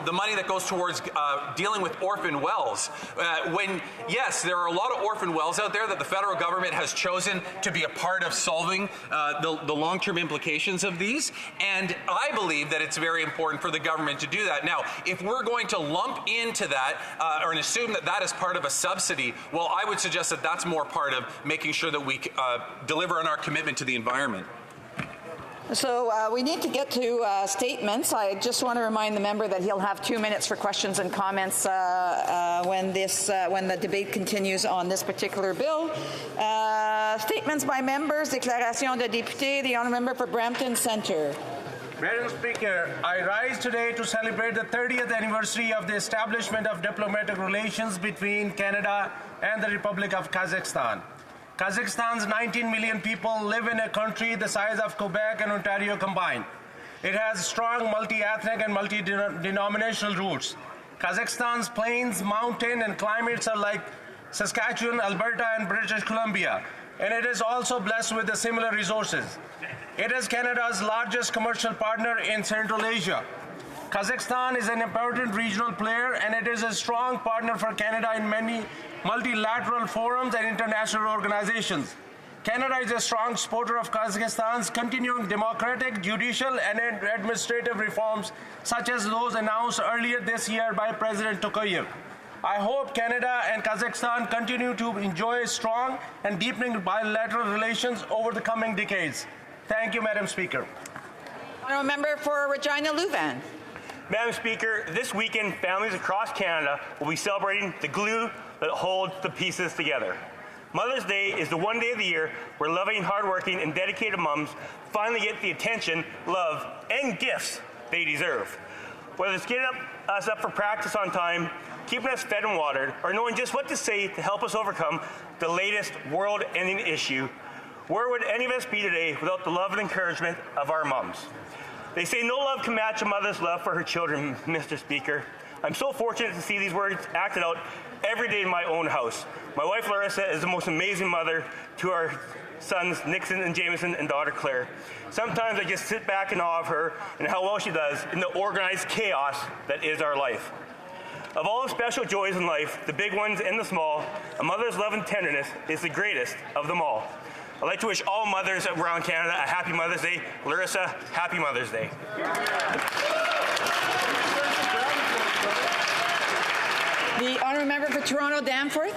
the money that goes towards dealing with orphan wells. Yes, there are a lot of orphan wells out there that the federal government has chosen to be a part of solving the long-term implications of these, and I believe that it's very important for the government to do that. Now, if we're going to lump into that or assume that that is part of a subsidy, well, I would suggest that that's more part of making sure that we deliver on our commitment to the environment. So we need to get to statements. I just want to remind the member that he'll have 2 minutes for questions and comments when the debate continues on this particular bill. Statements by members, déclaration de député, the honourable member for Brampton Centre. Madam Speaker, I rise today to celebrate the 30th anniversary of the establishment of diplomatic relations between Canada and the Republic of Kazakhstan. Kazakhstan's 19 million people live in a country the size of Quebec and Ontario combined. It has strong multi-ethnic and multi-denominational roots. Kazakhstan's plains, mountain, and climates are like Saskatchewan, Alberta, and British Columbia, and it is also blessed with the similar resources. It is Canada's largest commercial partner in Central Asia. Kazakhstan is an important regional player, and it is a strong partner for Canada in many multilateral forums and international organizations. Canada is a strong supporter of Kazakhstan's continuing democratic, judicial, and administrative reforms, such as those announced earlier this year by President Tokayev. I hope Canada and Kazakhstan continue to enjoy strong and deepening bilateral relations over the coming decades. Thank you, Madam Speaker. Honourable member for Regina Louvain. Madam Speaker, this weekend, families across Canada will be celebrating the glue that holds the pieces together. Mother's Day is the one day of the year where loving, hardworking, and dedicated moms finally get the attention, love, and gifts they deserve. Whether it's getting us up for practice on time, keeping us fed and watered, or knowing just what to say to help us overcome the latest world-ending issue, where would any of us be today without the love and encouragement of our moms? They say no love can match a mother's love for her children, Mr. Speaker. I'm so fortunate to see these words acted out every day in my own house. My wife, Larissa, is the most amazing mother to our sons, Nixon and Jameson, and daughter, Claire. Sometimes I just sit back in awe of her and how well she does in the organized chaos that is our life. Of all the special joys in life, the big ones and the small, a mother's love and tenderness is the greatest of them all. I'd like to wish all mothers around Canada a happy Mother's Day. Larissa, happy Mother's Day. The honourable member for Toronto Danforth.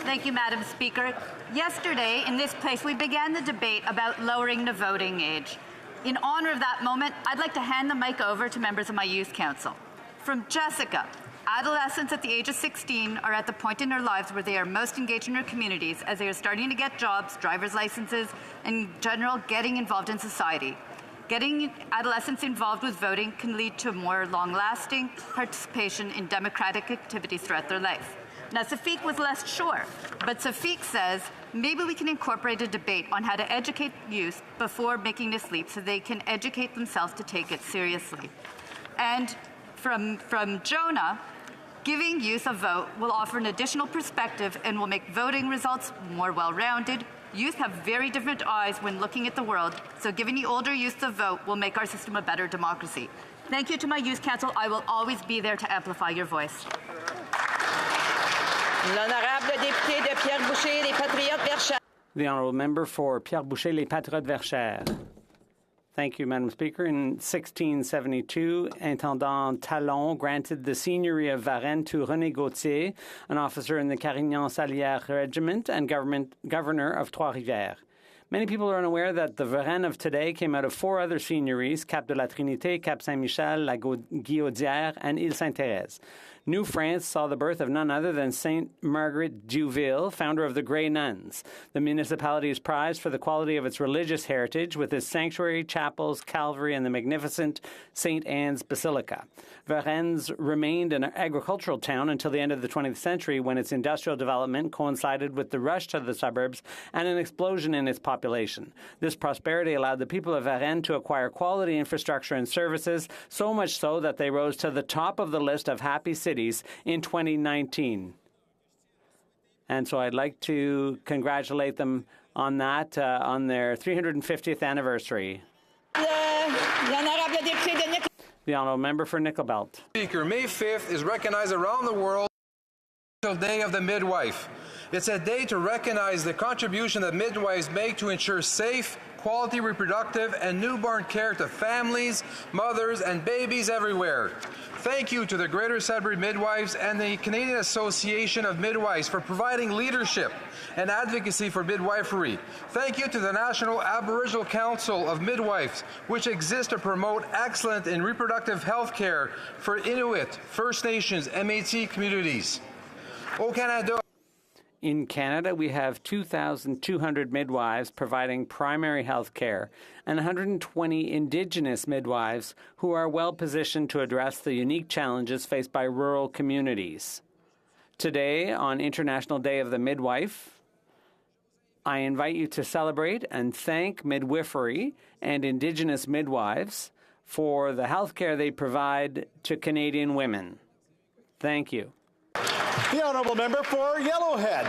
Thank you, Madam Speaker. Yesterday, in this place, we began the debate about lowering the voting age. In honour of that moment, I'd like to hand the mic over to members of my youth council. From Jessica, adolescents at the age of 16 are at the point in their lives where they are most engaged in their communities as they are starting to get jobs, driver's licenses, and in general, getting involved in society. Getting adolescents involved with voting can lead to more long-lasting participation in democratic activities throughout their life. Now, Safik was less sure, but Safik says maybe we can incorporate a debate on how to educate youth before making this leap so they can educate themselves to take it seriously. And from Jonah, giving youth a vote will offer an additional perspective and will make voting results more well-rounded. Youth have very different eyes when looking at the world, so giving the older youth the vote will make our system a better democracy. Thank you to my youth council. I will always be there to amplify your voice. L'honorable député de Pierre-Boucher, les Patriotes Verchères. The honourable member for Pierre-Boucher, les Patriotes Verchères. Thank you, Madam Speaker. In 1672, Intendant Talon granted the seigneury of Varennes to René Gauthier, an officer in the Carignan-Salière Regiment and governor of Trois-Rivières. Many people are unaware that the Varennes of today came out of 4 other seigneuries, Cap de la Trinité, Cap Saint-Michel, La Guilaudière, and Ile Sainte-Thérèse. New France saw the birth of none other than Sainte Margaret Duville, founder of the Grey Nuns. The municipality is prized for the quality of its religious heritage, with its sanctuary, chapels, calvary, and the magnificent St. Anne's Basilica. Varennes remained an agricultural town until the end of the 20th century, when its industrial development coincided with the rush to the suburbs and an explosion in its population. This prosperity allowed the people of Varennes to acquire quality infrastructure and services, so much so that they rose to the top of the list of happy cities in 2019. And so I'd like to congratulate them on that, The honourable member for Nickel Belt. Speaker, May 5th is recognized around the world as the Day of the Midwife. It's a day to recognize the contribution that midwives make to ensure safe, quality reproductive and newborn care to families, mothers, and babies everywhere. Thank you to the Greater Sudbury Midwives and the Canadian Association of Midwives for providing leadership and advocacy for midwifery. Thank you to the National Aboriginal Council of Midwives, which exists to promote excellence in reproductive health care for Inuit, First Nations, Métis communities. Au Canada. In Canada, we have 2,200 midwives providing primary health care and 120 Indigenous midwives who are well positioned to address the unique challenges faced by rural communities. Today, on International Day of the Midwife, I invite you to celebrate and thank midwifery and Indigenous midwives for the health care they provide to Canadian women. Thank you. The honourable member for Yellowhead.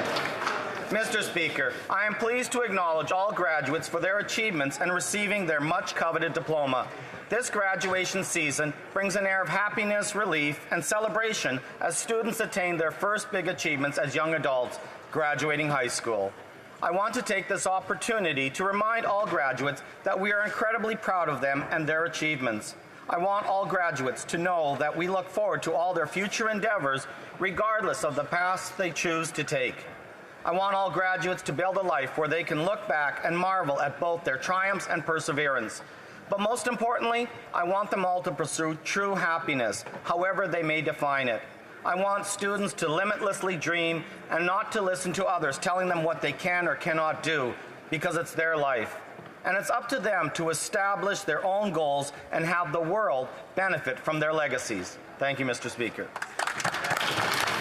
Mr. Speaker, I am pleased to acknowledge all graduates for their achievements in receiving their much-coveted diploma. This graduation season brings an air of happiness, relief, and celebration as students attain their first big achievements as young adults graduating high school. I want to take this opportunity to remind all graduates that we are incredibly proud of them and their achievements. I want all graduates to know that we look forward to all their future endeavors, regardless of the paths they choose to take. I want all graduates to build a life where they can look back and marvel at both their triumphs and perseverance. But most importantly, I want them all to pursue true happiness, however they may define it. I want students to limitlessly dream and not to listen to others telling them what they can or cannot do, because it's their life. And it's up to them to establish their own goals and have the world benefit from their legacies. Thank you, Mr. Speaker.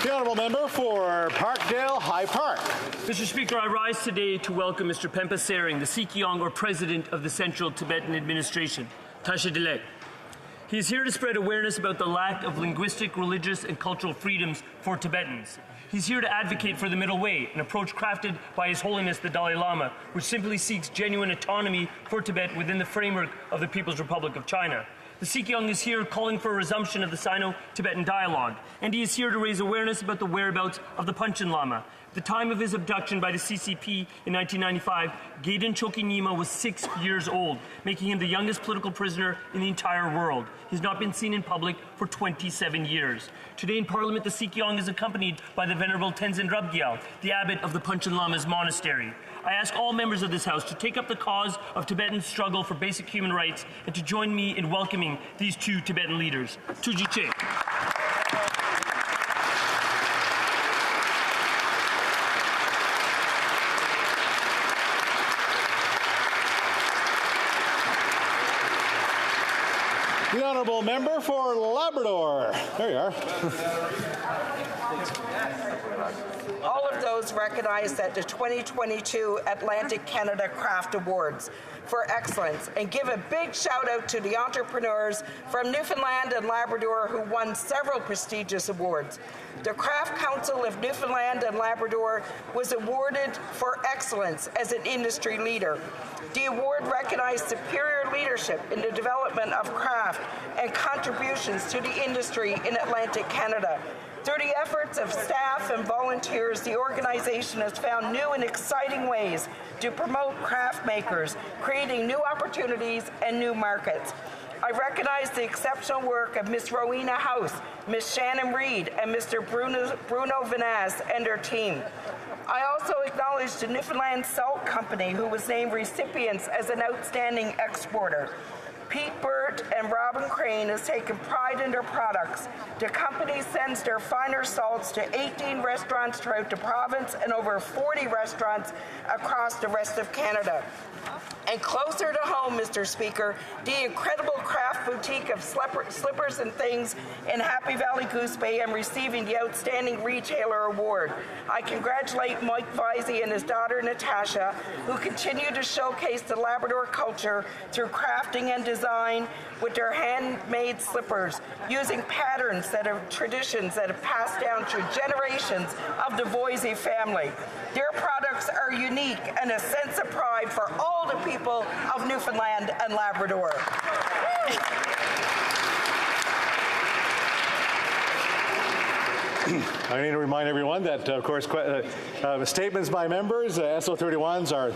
The honourable member for Parkdale High Park. Mr. Speaker, I rise today to welcome Mr. Pempa Sering, the Sikyong, or President of the Central Tibetan Administration, Tasha Dilek. He is here to spread awareness about the lack of linguistic, religious, and cultural freedoms for Tibetans. He's here to advocate for the middle way, an approach crafted by His Holiness the Dalai Lama, which simply seeks genuine autonomy for Tibet within the framework of the People's Republic of China. The Sikyong is here calling for a resumption of the Sino-Tibetan dialogue, and he is here to raise awareness about the whereabouts of the Panchen Lama. At the time of his abduction by the CCP in 1995, Gaiden Choki Nyima was 6 years old, making him the youngest political prisoner in the entire world. He's not been seen in public for 27 years. Today in Parliament, the Sikyong is accompanied by the Venerable Tenzin Rabgyal, the abbot of the Panchen Lama's monastery. I ask all members of this House to take up the cause of Tibetans' struggle for basic human rights and to join me in welcoming these two Tibetan leaders. Tuji Che. The honourable member for Labrador. There you are. All of those recognized at the 2022 Atlantic Canada Craft Awards for excellence, and give a big shout out to the entrepreneurs from Newfoundland and Labrador who won several prestigious awards. The Craft Council of Newfoundland and Labrador was awarded for excellence as an industry leader. The award recognized superior leadership in the development of craft and contributions to the industry in Atlantic Canada. Through the efforts of staff and volunteers, the organization has found new and exciting ways to promote craft makers, creating new opportunities and new markets. I recognize the exceptional work of Ms. Rowena House, Ms. Shannon Reed, and Mr. Bruno Vanaz and their team. I also acknowledge the Newfoundland Salt Company, who was named recipients as an outstanding exporter. Pete Burt and Robin Crane has taken pride in their products. The company sends their finer salts to 18 restaurants throughout the province and over 40 restaurants across the rest of Canada. And closer to home, Mr. Speaker, the incredible craft boutique of Slippers and Things in Happy Valley Goose Bay and receiving the Outstanding Retailer Award. I congratulate Mike Visey and his daughter Natasha, who continue to showcase the Labrador culture through crafting and design with their handmade slippers, using patterns that are traditions that have passed down through generations of the Voisey family. Their products are unique and a sense of pride for all the people of Newfoundland and Labrador. I need to remind everyone that, of course, statements by members, SO31s, are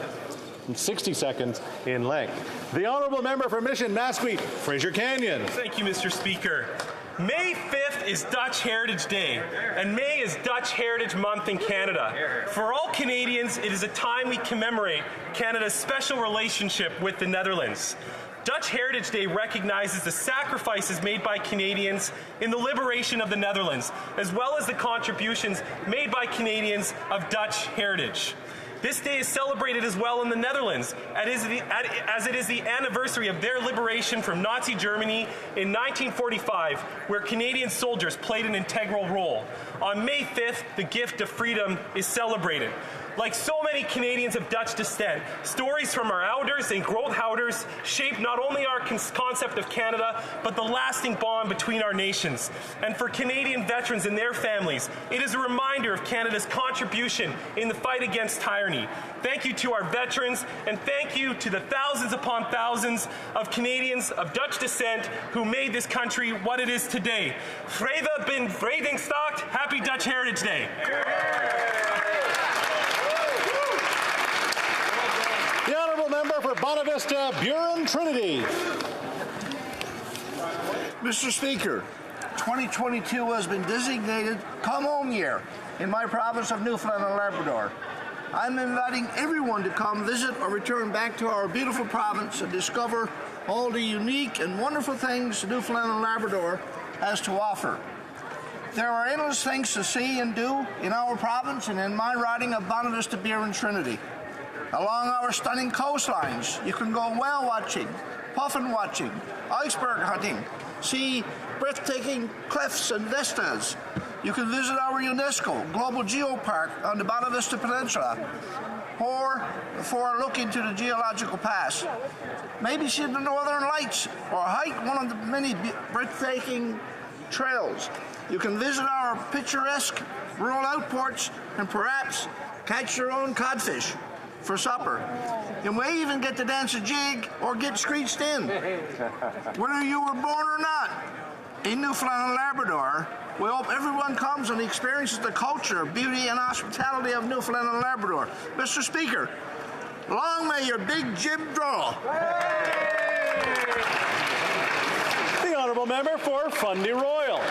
60 seconds in length. The honourable member for Mission Masquet, Fraser Canyon. Thank you, Mr. Speaker. May 5th is Dutch Heritage Day, and May is Dutch Heritage Month in Canada. For all Canadians, it is a time we commemorate Canada's special relationship with the Netherlands. Dutch Heritage Day recognizes the sacrifices made by Canadians in the liberation of the Netherlands, as well as the contributions made by Canadians of Dutch heritage. This day is celebrated as well in the Netherlands, as it is the anniversary of their liberation from Nazi Germany in 1945, where Canadian soldiers played an integral role. On May 5th, the gift of freedom is celebrated. Like so many Canadians of Dutch descent, stories from our elders and grootouders shape not only our concept of Canada, but the lasting bond between our nations. And for Canadian veterans and their families, it is a reminder of Canada's contribution in the fight against tyranny. Thank you to our veterans, and thank you to the thousands upon thousands of Canadians of Dutch descent who made this country what it is today. Vrede bin Vredingstaat, happy Dutch Heritage Day. The honourable member for Bonavista, Buren Trinity. Mr. Speaker, 2022 has been designated Come Home Year in my province of Newfoundland and Labrador. I'm inviting everyone to come visit or return back to our beautiful province and discover all the unique and wonderful things Newfoundland and Labrador has to offer. There are endless things to see and do in our province and in my riding of Bonavista, Buren Trinity. Along our stunning coastlines, you can go whale watching, puffin watching, iceberg hunting, see breathtaking cliffs and vistas. You can visit our UNESCO Global Geopark on the Bonavista Peninsula, or for a look into the geological past. Maybe see the Northern Lights, or hike one of the many breathtaking trails. You can visit our picturesque rural outports and perhaps catch your own codfish for supper. You may even get to dance a jig or get screeched in. Whether you were born or not, in Newfoundland and Labrador, we hope everyone comes and experiences the culture, beauty, and hospitality of Newfoundland and Labrador. Mr. Speaker, long may your big jib draw. The honourable member for Fundy Royal.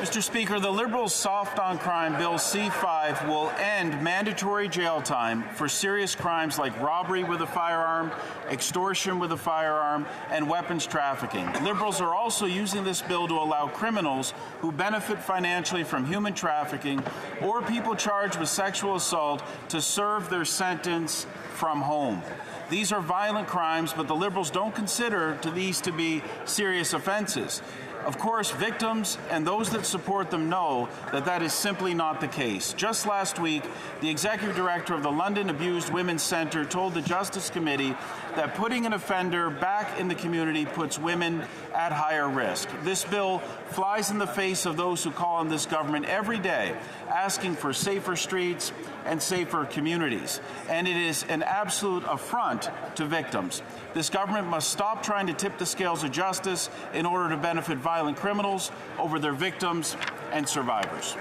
Mr. Speaker, the Liberals' Soft on Crime Bill C5 will end mandatory jail time for serious crimes like robbery with a firearm, extortion with a firearm, and weapons trafficking. Liberals are also using this bill to allow criminals who benefit financially from human trafficking or people charged with sexual assault to serve their sentence from home. These are violent crimes, but the Liberals don't consider these to be serious offenses. Of course, victims and those that support them know that that is simply not the case. Just last week, the executive director of the London Abused Women's Centre told the Justice Committee that putting an offender back in the community puts women at higher risk. This bill flies in the face of those who call on this government every day, asking for safer streets and safer communities. And it is an absolute affront to victims. This government must stop trying to tip the scales of justice in order to benefit violent criminals over their victims and survivors.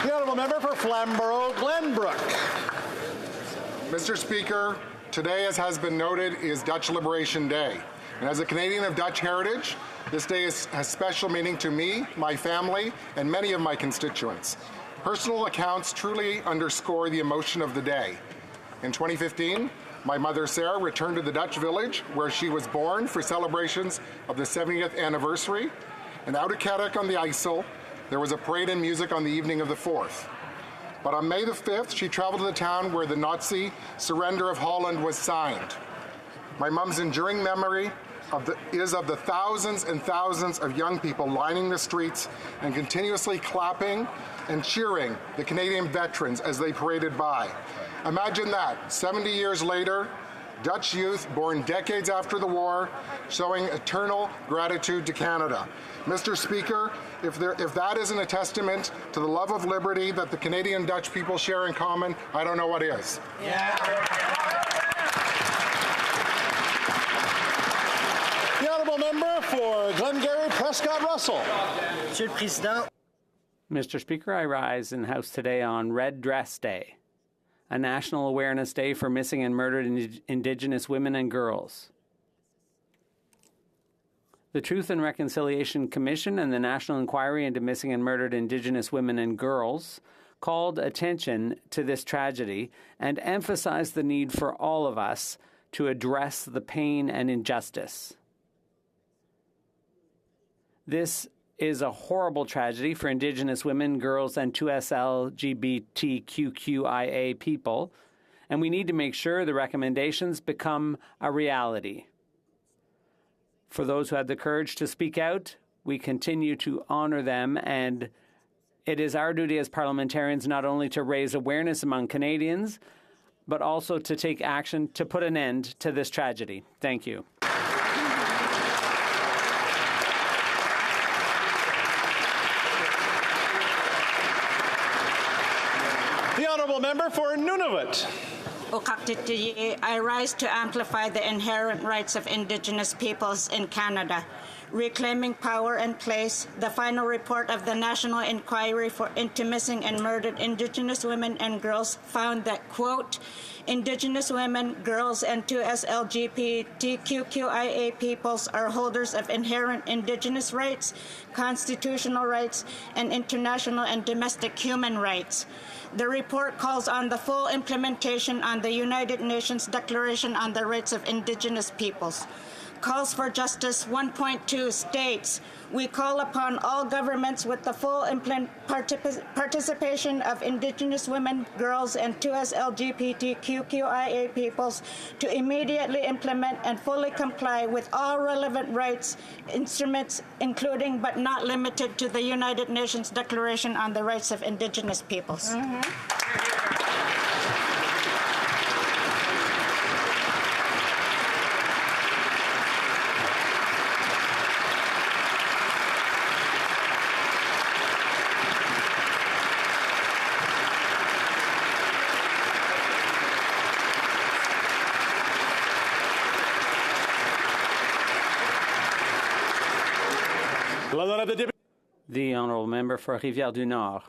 The honourable member for Flamborough Glenbrook. Mr. Speaker, today, as has been noted, is Dutch Liberation Day. And as a Canadian of Dutch heritage, this day has special meaning to me, my family, and many of my constituents. Personal accounts truly underscore the emotion of the day. In 2015, my mother Sarah returned to the Dutch village where she was born for celebrations of the 70th anniversary. And out at Kerk on the IJssel, there was a parade and music on the evening of the 4th. But on May the 5th, she traveled to the town where the Nazi surrender of Holland was signed. My mom's enduring memory is of the thousands and thousands of young people lining the streets and continuously clapping and cheering the Canadian veterans as they paraded by. Imagine that, 70 years later, Dutch youth born decades after the war, showing eternal gratitude to Canada. Mr. Speaker, if that isn't a testament to the love of liberty that the Canadian Dutch people share in common, I don't know what is. The honourable member for Glengarry Prescott Russell. Monsieur le Président. Mr. Speaker, I rise in House today on Red Dress Day, a national awareness day for missing and murdered Indigenous women and girls. The Truth and Reconciliation Commission and the National Inquiry into Missing and Murdered Indigenous Women and Girls called attention to this tragedy and emphasized the need for all of us to address the pain and injustice. This is a horrible tragedy for Indigenous women, girls, and 2S LGBTQIA people, and we need to make sure the recommendations become a reality. For those who had the courage to speak out, we continue to honor them, and it is our duty as parliamentarians not only to raise awareness among Canadians, but also to take action to put an end to this tragedy. Thank you. The honourable member for Nunavut. I rise to amplify the inherent rights of Indigenous peoples in Canada. Reclaiming Power and Place, the final report of the National Inquiry into Missing and Murdered Indigenous Women and Girls found that, quote, Indigenous women, girls, and 2S LGBTQIA peoples are holders of inherent Indigenous rights, constitutional rights, and international and domestic human rights. The report calls on the full implementation on the United Nations Declaration on the Rights of Indigenous Peoples. Calls for Justice 1.2 states, we call upon all governments with the full participation of Indigenous women, girls, and 2S LGBTQIA peoples to immediately implement and fully comply with all relevant rights instruments, including but not limited to the United Nations Declaration on the Rights of Indigenous Peoples. The honourable member for Rivière-du-Nord.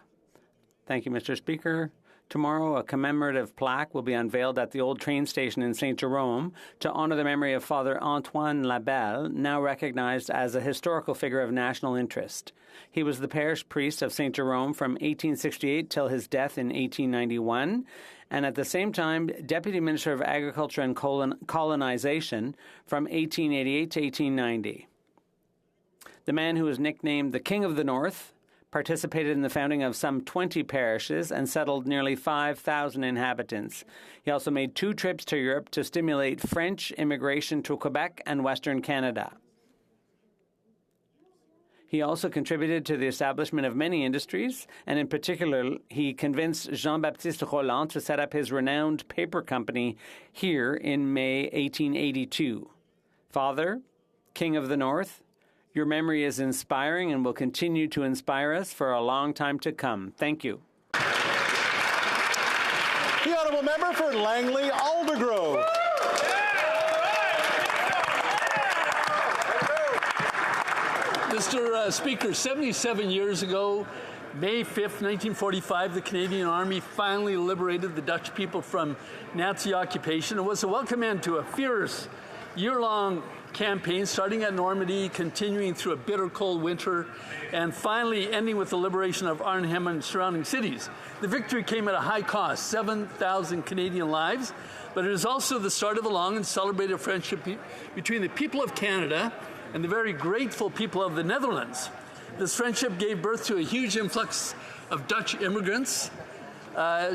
Thank you, Mr. Speaker. Tomorrow, a commemorative plaque will be unveiled at the old train station in St. Jerome to honour the memory of Father Antoine Labelle, now recognized as a historical figure of national interest. He was the parish priest of St. Jerome from 1868 till his death in 1891, and at the same time, Deputy Minister of Agriculture and Colonization from 1888 to 1890. The man who was nicknamed the King of the North participated in the founding of some 20 parishes and settled nearly 5,000 inhabitants. He also made 2 trips to Europe to stimulate French immigration to Quebec and Western Canada. He also contributed to the establishment of many industries, and in particular, he convinced Jean-Baptiste Rolland to set up his renowned paper company here in May 1882. Father, King of the North, your memory is inspiring and will continue to inspire us for a long time to come. Thank you. The honourable member for Langley Aldergrove. Mr. Speaker, 77 years ago, May 5th, 1945, the Canadian Army finally liberated the Dutch people from Nazi occupation. It was a welcome end to a fierce, year-long campaign starting at Normandy, continuing through a bitter cold winter, and finally ending with the liberation of Arnhem and surrounding cities. The victory came at a high cost, 7,000 Canadian lives, but it is also the start of a long and celebrated friendship between the people of Canada and the very grateful people of the Netherlands. This friendship gave birth to a huge influx of Dutch immigrants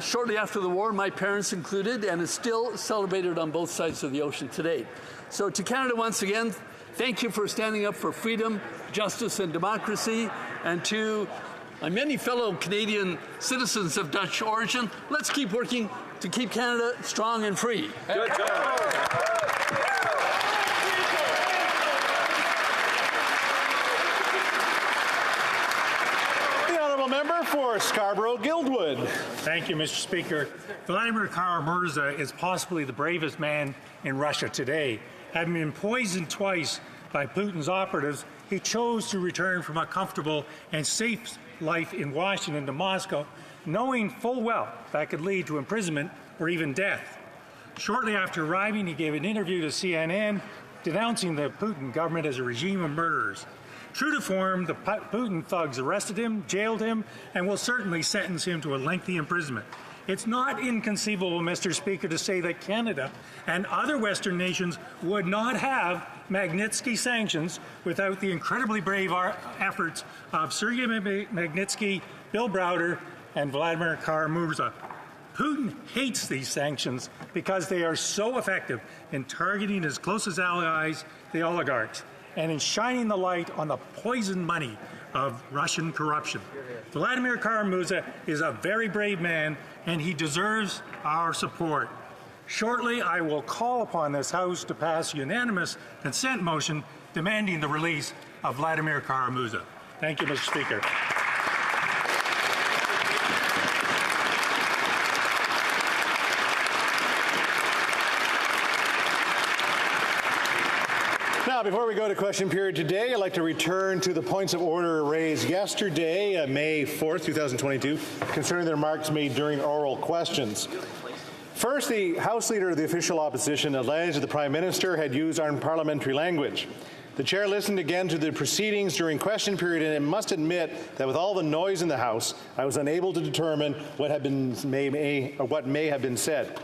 shortly after the war, my parents included, and is still celebrated on both sides of the ocean today. So to Canada once again, thank you for standing up for freedom, justice, and democracy. And to my many fellow Canadian citizens of Dutch origin, let's keep working to keep Canada strong and free. Good job. Member for Scarborough-Guildwood. Thank you, Mr. Speaker. Vladimir Kara-Murza is possibly the bravest man in Russia today, having been poisoned twice by Putin's operatives, he chose to return from a comfortable and safe life in Washington to Moscow, knowing full well that could lead to imprisonment or even death. Shortly after arriving, he gave an interview to CNN denouncing the Putin government as a regime of murderers. True to form, the Putin thugs arrested him, jailed him, and will certainly sentence him to a lengthy imprisonment. It's not inconceivable, Mr. Speaker, to say that Canada and other Western nations would not have Magnitsky sanctions without the incredibly brave efforts of Sergei Magnitsky, Bill Browder, and Vladimir Kara-Murza. Putin hates these sanctions because they are so effective in targeting his closest allies, the oligarchs, and in shining the light on the poison money of Russian corruption. Vladimir Kara-Murza is a very brave man, and he deserves our support. Shortly, I will call upon this House to pass a unanimous consent motion demanding the release of Vladimir Kara-Murza. Thank you, Mr. Speaker. Now, before we go to question period today, I'd like to return to the points of order raised yesterday, May 4th, 2022, concerning the remarks made during oral questions. First, the House Leader of the official opposition alleged that the Prime Minister had used unparliamentary language. The Chair listened again to the proceedings during question period, and I must admit that with all the noise in the House, I was unable to determine what may have been said.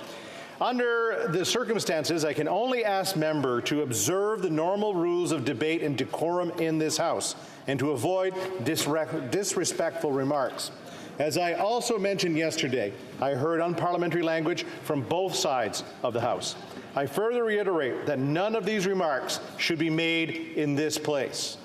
Under the circumstances, I can only ask member to observe the normal rules of debate and decorum in this House and to avoid disrespectful remarks. As I also mentioned yesterday, I heard unparliamentary language from both sides of the House. I further reiterate that none of these remarks should be made in this place.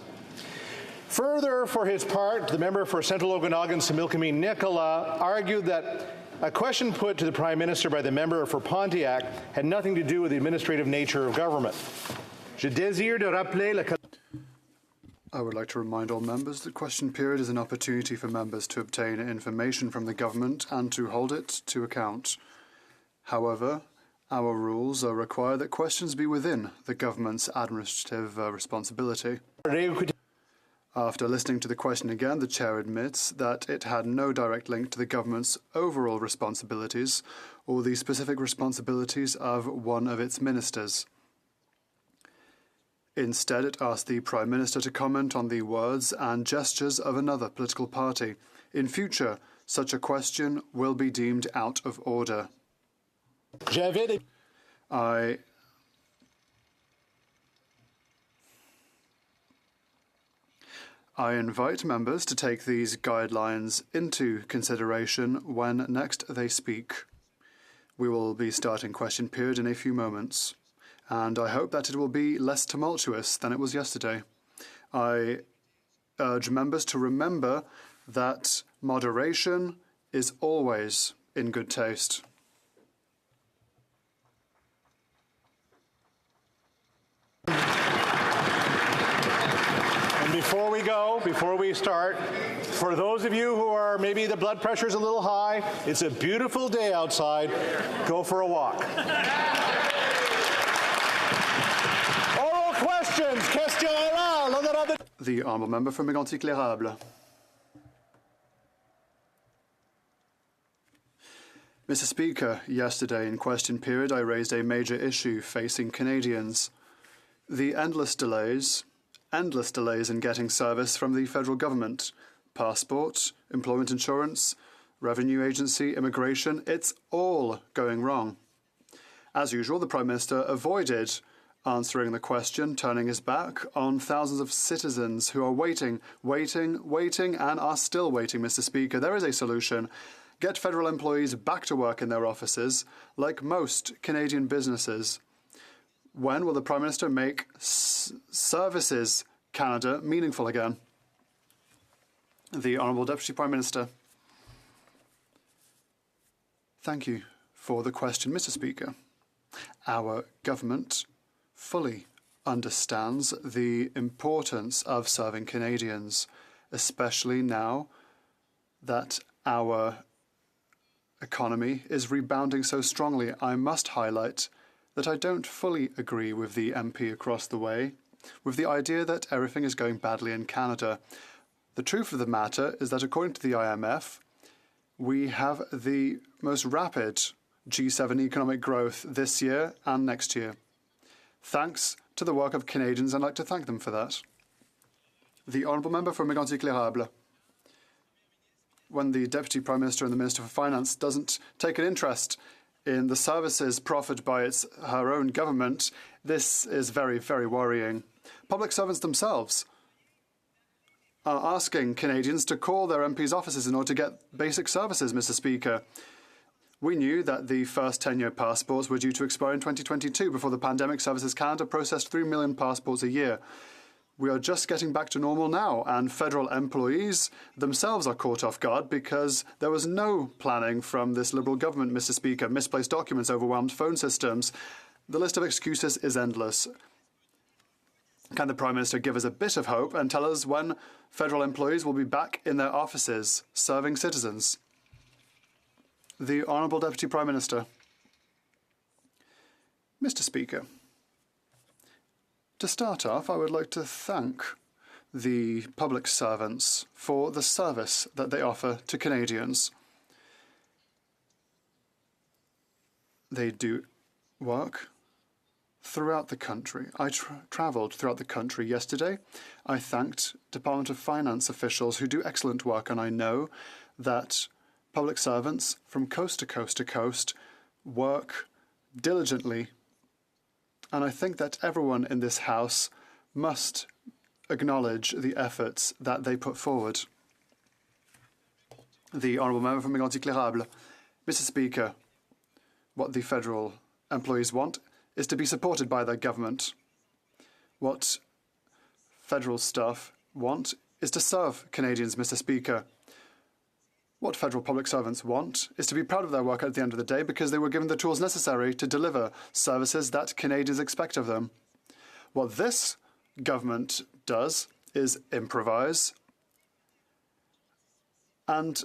Further, for his part, the member for Central Okanagan, Similkameen Nicola, argued that a question put to the Prime Minister by the member for Pontiac had nothing to do with the administrative nature of government. I would like to remind all members that question period is an opportunity for members to obtain information from the government and to hold it to account. However, our rules require that questions be within the government's administrative responsibility. After listening to the question again, the Chair admits that it had no direct link to the government's overall responsibilities or the specific responsibilities of one of its ministers. Instead, it asked the Prime Minister to comment on the words and gestures of another political party. In future, such a question will be deemed out of order. I invite members to take these guidelines into consideration when next they speak. We will be starting question period in a few moments, and I hope that it will be less tumultuous than it was yesterday. I urge members to remember that moderation is always in good taste. Before we start, for those of you who are maybe the blood pressure's a little high, it's a beautiful day outside. Go for a walk. Oral questions. Question orale. The honourable member for Mégantic-L'Érable. Mr. Speaker, yesterday in question period I raised a major issue facing Canadians. The endless delays in getting service from the federal government. Passport, employment insurance, revenue agency, immigration, it's all going wrong. As usual, the Prime Minister avoided answering the question, turning his back on thousands of citizens who are waiting, and are still waiting, Mr. Speaker. There is a solution. Get federal employees back to work in their offices, like most Canadian businesses. When will the Prime Minister make Services Canada meaningful again? The Honourable Deputy Prime Minister. Thank you for the question, Mr. Speaker. Our government fully understands the importance of serving Canadians, especially now that our economy is rebounding so strongly. I must highlight that I don't fully agree with the MP across the way. with the idea that everything is going badly in Canada. The truth of the matter is that according to the IMF, we have the most rapid G7 economic growth this year and next year. Thanks to the work of Canadians, I'd like to thank them for that. The Honourable Member for Mégantic-L'Érable. When the Deputy Prime Minister and the Minister for Finance doesn't take an interest in the services proffered by her own government, this is very, very worrying. Public servants themselves are asking Canadians to call their MPs' offices in order to get basic services, Mr. Speaker. We knew that the first 10-year passports were due to expire in 2022 before the pandemic. Services Canada processed 3 million passports a year. We are just getting back to normal now, and federal employees themselves are caught off guard because there was no planning from this Liberal government, Mr. Speaker. Misplaced documents, overwhelmed phone systems. The list of excuses is endless. Can the Prime Minister give us a bit of hope and tell us when federal employees will be back in their offices serving citizens? The Honourable Deputy Prime Minister. Mr. Speaker, to start off, I would like to thank the public servants for the service that they offer to Canadians. They do work throughout the country. I travelled throughout the country yesterday. I thanked Department of Finance officials who do excellent work, and I know that public servants from coast to coast to coast work diligently. And I think that everyone in this House must acknowledge the efforts that they put forward. The Honourable Member for Mégantic-L'Érable. Mr. Speaker, what the federal employees want is to be supported by their government. What federal staff want is to serve Canadians, Mr. Speaker. What federal public servants want is to be proud of their work at the end of the day because they were given the tools necessary to deliver services that Canadians expect of them. What this government does is improvise and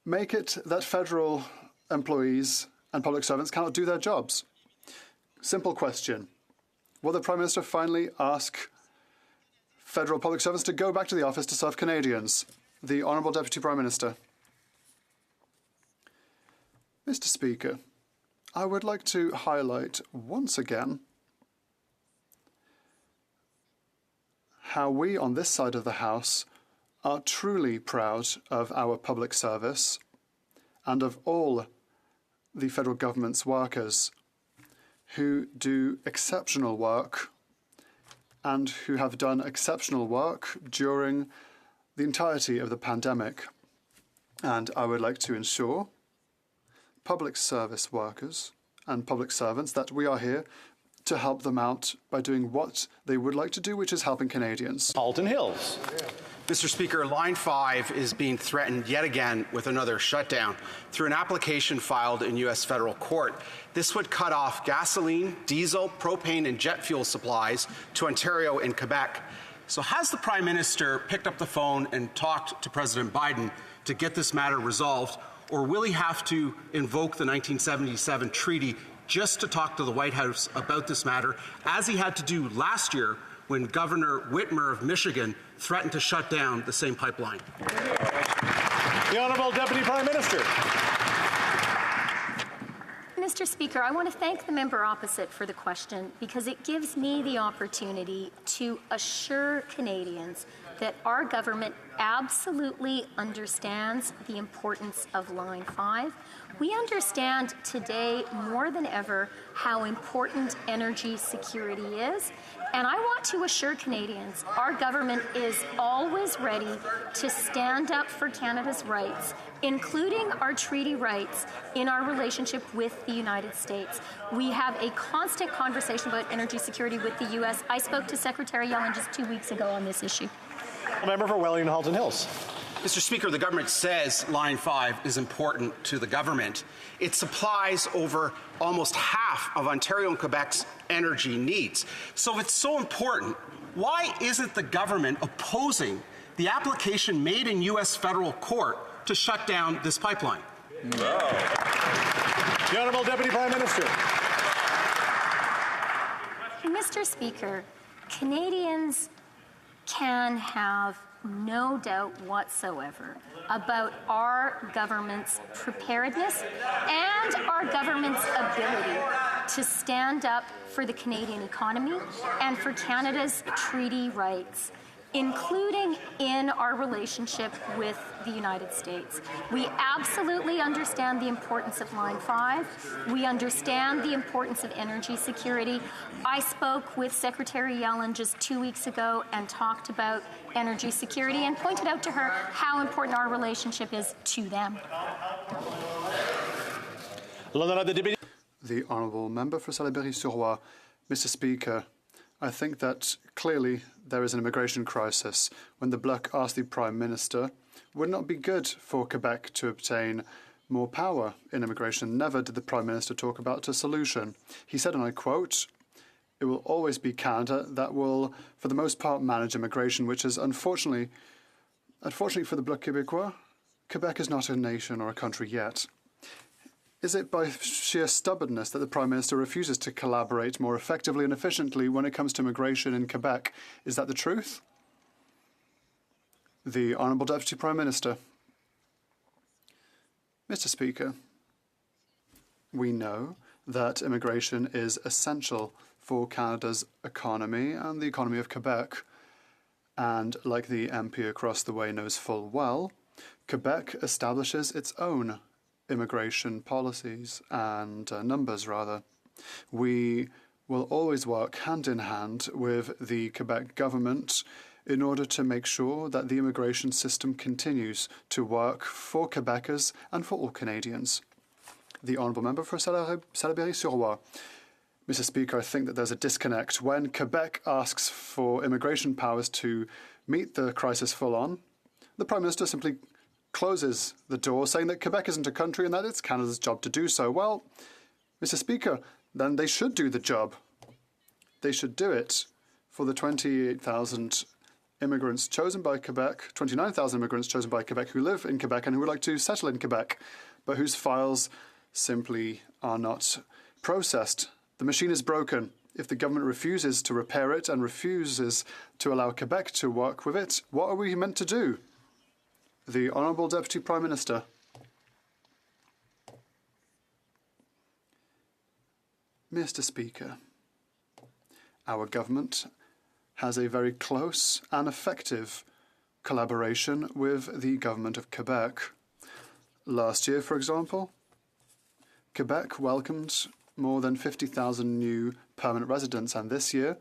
make it that federal employees and public servants cannot do their jobs. Simple question. Will the Prime Minister finally ask federal public servants to go back to the office to serve Canadians? The Honourable Deputy Prime Minister. Mr. Speaker, I would like to highlight once again how we on this side of the House are truly proud of our public service and of all the federal government's workers who do exceptional work and who have done exceptional work during the entirety of the pandemic. And I would like to ensure public service workers and public servants that we are here to help them out by doing what they would like to do, which is helping Canadians. Halton Hills. Mr. Speaker, Line 5 is being threatened yet again with another shutdown through an application filed in U.S. federal court. This would cut off gasoline, diesel, propane, and jet fuel supplies to Ontario and Quebec. So has the Prime Minister picked up the phone and talked to President Biden to get this matter resolved, or will he have to invoke the 1977 treaty just to talk to the White House about this matter, as he had to do last year when Governor Whitmer of Michigan threatened to shut down the same pipeline? The Honourable Deputy Prime Minister. Mr. Speaker, I want to thank the member opposite for the question because it gives me the opportunity to assure Canadians that our government absolutely understands the importance of Line 5. We understand today more than ever how important energy security is. And I want to assure Canadians our government is always ready to stand up for Canada's rights, including our treaty rights in our relationship with the United States. We have a constant conversation about energy security with the U.S. I spoke to Secretary Yellen just 2 weeks ago on this issue. Member for Wellington Halton Hills. Mr. Speaker, the government says Line 5 is important to the government. It supplies over almost half of Ontario and Quebec's energy needs. So if it's so important, why isn't the government opposing the application made in U.S. federal court to shut down this pipeline? No. The Honourable Deputy Prime Minister. Mr. Speaker, Canadians can have no doubt whatsoever about our government's preparedness and our government's ability to stand up for the Canadian economy and for Canada's treaty rights, including in our relationship with the United States. We absolutely understand the importance of Line 5. We understand the importance of energy security. I spoke with Secretary Yellen just 2 weeks ago and talked about energy security and pointed out to her how important our relationship is to them. The Honourable Member for Salaberry-sur-Roi. Mr. Speaker, I think that clearly there is an immigration crisis. When the Bloc asked the Prime Minister, would it not be good for Quebec to obtain more power in immigration? Never did the Prime Minister talk about a solution. He said, and I quote, "It will always be Canada that will, for the most part, manage immigration," which is unfortunately for the Bloc Québécois, Quebec is not a nation or a country yet. Is it by sheer stubbornness that the Prime Minister refuses to collaborate more effectively and efficiently when it comes to immigration in Quebec? Is that the truth? The Honourable Deputy Prime Minister. Mr. Speaker, we know that immigration is essential for Canada's economy and the economy of Quebec. And like the MP across the way knows full well, Quebec establishes its own immigration policies and numbers, rather. We will always work hand in hand with the Quebec government in order to make sure that the immigration system continues to work for Quebecers and for all Canadians. The Honourable Member for Salaberry-sur-Roi. Mr. Speaker, I think that there's a disconnect. When Quebec asks for immigration powers to meet the crisis full on, the Prime Minister simply closes the door, saying that Quebec isn't a country and that it's Canada's job to do so. Well, Mr. Speaker, then they should do the job. They should do it for the 28,000 immigrants chosen by Quebec, 29,000 immigrants chosen by Quebec who live in Quebec and who would like to settle in Quebec, but whose files simply are not processed. The machine is broken. If the government refuses to repair it and refuses to allow Quebec to work with it, what are we meant to do? The Honourable Deputy Prime Minister. Mr. Speaker, our government has a very close and effective collaboration with the government of Quebec. Last year, for example, Quebec welcomed more than 50,000 new permanent residents, and this year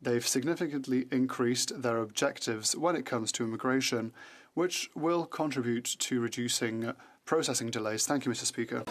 they've significantly increased their objectives when it comes to immigration, which will contribute to reducing processing delays. Thank you, Mr. Speaker.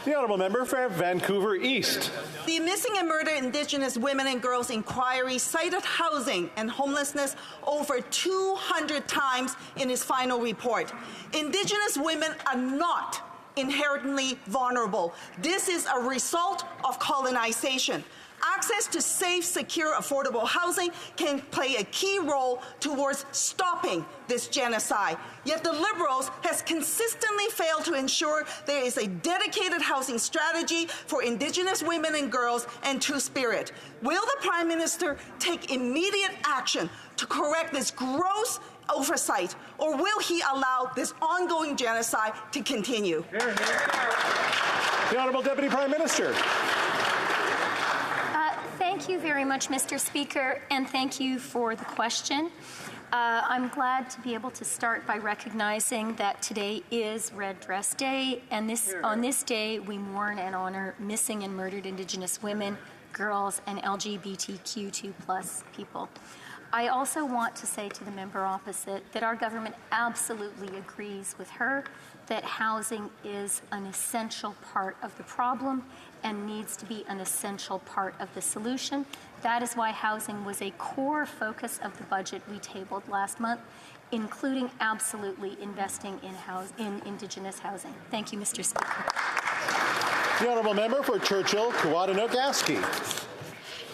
The Honourable Member for Vancouver East. The Missing and Murdered Indigenous Women and Girls Inquiry cited housing and homelessness over 200 times in its final report. Indigenous women are not inherently vulnerable. This is a result of colonization. Access to safe, secure, affordable housing can play a key role towards stopping this genocide. Yet the Liberals has consistently failed to ensure there is a dedicated housing strategy for Indigenous women and girls and Two-Spirit. Will the Prime Minister take immediate action to correct this gross oversight, or will he allow this ongoing genocide to continue? The Honourable Deputy Prime Minister. Thank you very much, Mr. Speaker, and thank you for the question. I'm glad to be able to start by recognizing that today is Red Dress Day, and on this day we mourn and honor missing and murdered Indigenous women, girls, and LGBTQ2+ people. I also want to say to the member opposite that our government absolutely agrees with her that housing is an essential part of the problem and needs to be an essential part of the solution. That is why housing was a core focus of the budget we tabled last month, including absolutely investing in Indigenous housing. Thank you, Mr. Speaker. The Honourable Member for Churchill, Kawadanook-Aski.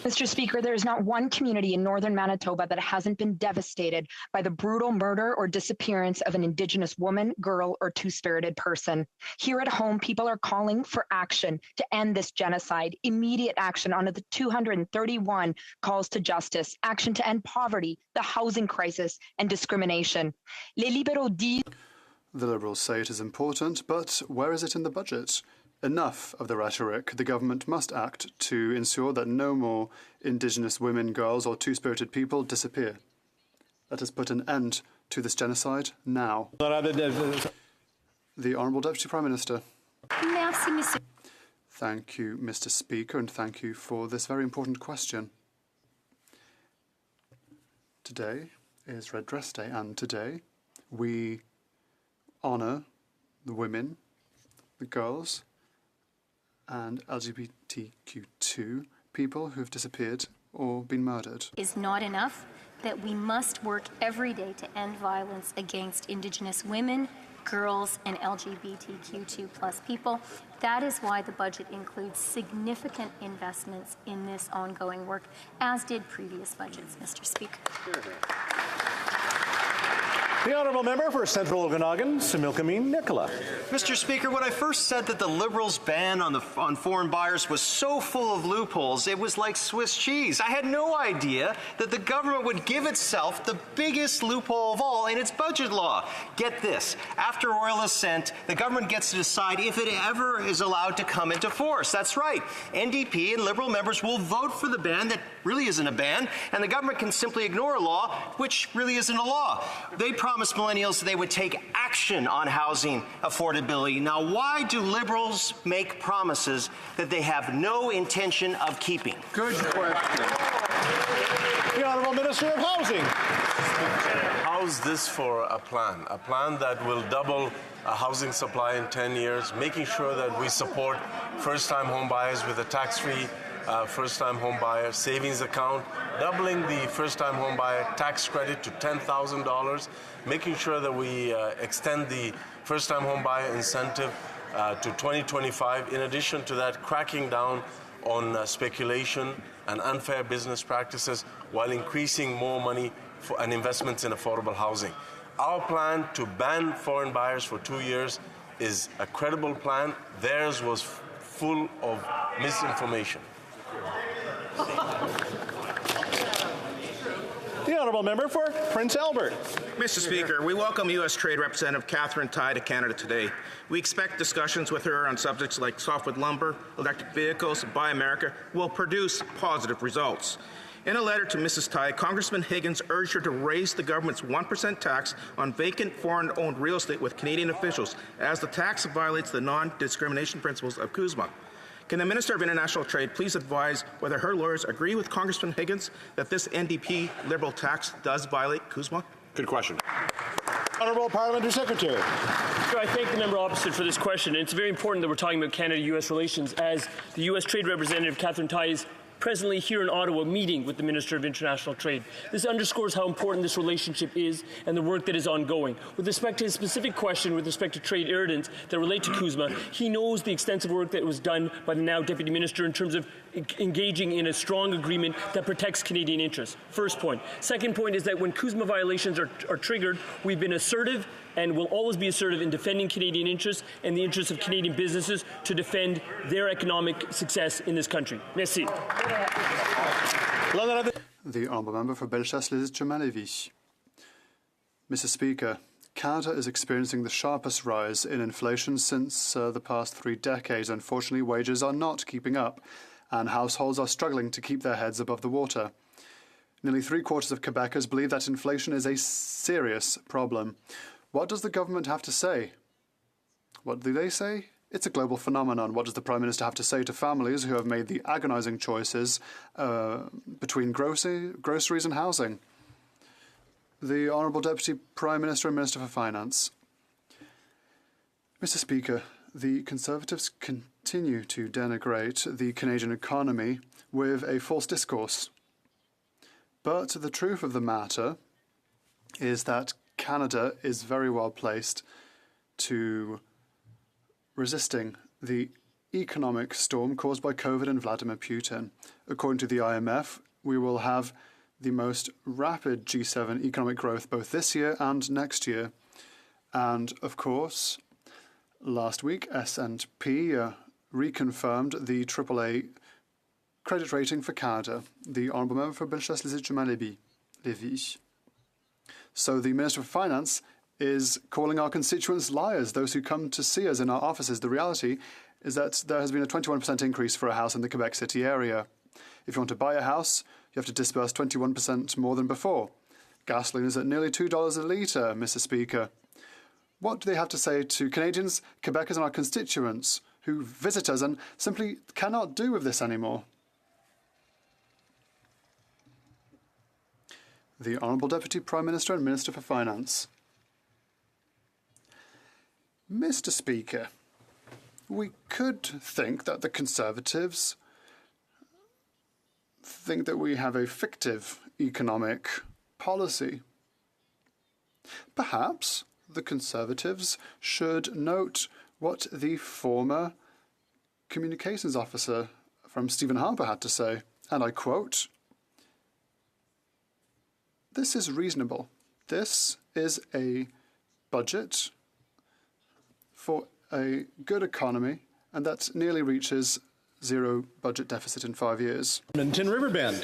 Mr. Speaker, there is not one community in northern Manitoba that hasn't been devastated by the brutal murder or disappearance of an Indigenous woman, girl, or two-spirited person. Here at home, people are calling for action to end this genocide, immediate action on the 231 calls to justice, action to end poverty, the housing crisis, and discrimination. Les libéraux disent... The Liberals say it is important, but where is it in the budget? Enough of the rhetoric. The government must act to ensure that no more Indigenous women, girls or two-spirited people disappear. Let us put an end to this genocide now. The Honourable Deputy Prime Minister. Merci, Monsieur. Thank you, Mr. Speaker, and thank you for this very important question. Today is Red Dress Day, and today we honour the women, the girls, and LGBTQ2 people who have disappeared or been murdered. Is not enough, that we must work every day to end violence against Indigenous women, girls, and LGBTQ2 plus people. That is why the budget includes significant investments in this ongoing work, as did previous budgets, Mr. Speaker. The Honourable Member for Central Okanagan, Similkameen Nicola. Mr. Speaker, when I first said that the Liberals' ban on foreign buyers was so full of loopholes, it was like Swiss cheese. I had no idea that the government would give itself the biggest loophole of all in its budget law. Get this. After royal assent, the government gets to decide if it ever is allowed to come into force. That's right. NDP and Liberal members will vote for the ban that really isn't a ban, and the government can simply ignore a law which really isn't a law. They promised millennials they would take action on housing affordability. Now, why do Liberals make promises that they have no intention of keeping? Good question. The Honourable Minister of Housing. How's this for a plan? A plan that will double a housing supply in 10 years, making sure that we support first-time home buyers with a tax-free first-time home buyer savings account, doubling the first-time home buyer tax credit to $10,000, making sure that we extend the first-time home buyer incentive to 2025. In addition to that, cracking down on speculation and unfair business practices while increasing more money and investments in affordable housing. Our plan to ban foreign buyers for 2 years is a credible plan. Theirs was full of misinformation. The Honourable Member for Prince Albert. Mr. Speaker, we welcome U.S. Trade Representative Catherine Tai to Canada today. We expect discussions with her on subjects like softwood lumber, electric vehicles, and Buy America will produce positive results. In a letter to Mrs. Tai, Congressman Higgins urged her to raise the government's 1% tax on vacant foreign-owned real estate with Canadian officials, as the tax violates the non-discrimination principles of CUSMA. Can the Minister of International Trade please advise whether her lawyers agree with Congressman Higgins that this NDP Liberal tax does violate CUSMA? Good question. Honourable Parliamentary Secretary. I thank the member opposite for this question. And it's very important that we're talking about Canada-U.S. relations, as the U.S. Trade Representative Catherine Tai is presently here in Ottawa meeting with the Minister of International Trade. This underscores how important this relationship is and the work that is ongoing. With respect to his specific question with respect to trade irritants that relate to CUSMA, he knows the extensive work that was done by the now Deputy Minister in terms of engaging in a strong agreement that protects Canadian interests. First point. Second point is that when CUSMA violations are triggered, we've been assertive and will always be assertive in defending Canadian interests and the interests of Canadian businesses to defend their economic success in this country. Merci. The Honourable Member for Belfast-les-Germainlevis. Mr. Speaker, Canada is experiencing the sharpest rise in inflation since the past 3 decades. Unfortunately, wages are not keeping up, and households are struggling to keep their heads above the water. Nearly 3/4 of Quebecers believe that inflation is a serious problem. What does the government have to say? What do they say? It's a global phenomenon. What does the Prime Minister have to say to families who have made the agonising choices between groceries and housing? The Honourable Deputy Prime Minister and Minister for Finance. Mr. Speaker, the Conservatives continue to denigrate the Canadian economy with a false discourse. But the truth of the matter is that Canada is very well placed to resisting the economic storm caused by COVID and Vladimir Putin. According to the IMF, we will have the most rapid G7 economic growth both this year and next year. And, of course, last week, S&P reconfirmed the AAA credit rating for Canada. The Honourable Member for Bellechasse-les-Lévis. So the Minister for Finance is calling our constituents liars, those who come to see us in our offices. The reality is that there has been a 21% increase for a house in the Quebec City area. If you want to buy a house, you have to disburse 21% more than before. Gasoline is at nearly $2 a litre, Mr. Speaker. What do they have to say to Canadians, Quebecers and our constituents who visit us and simply cannot do with this anymore? The Honourable Deputy Prime Minister and Minister for Finance. Mr. Speaker, we could think that the Conservatives think that we have a fictive economic policy. Perhaps the Conservatives should note what the former communications officer from Stephen Harper had to say, and I quote, "This is reasonable. This is a budget for a good economy, and that nearly reaches zero budget deficit in 5 years." Edmonton Riverbend.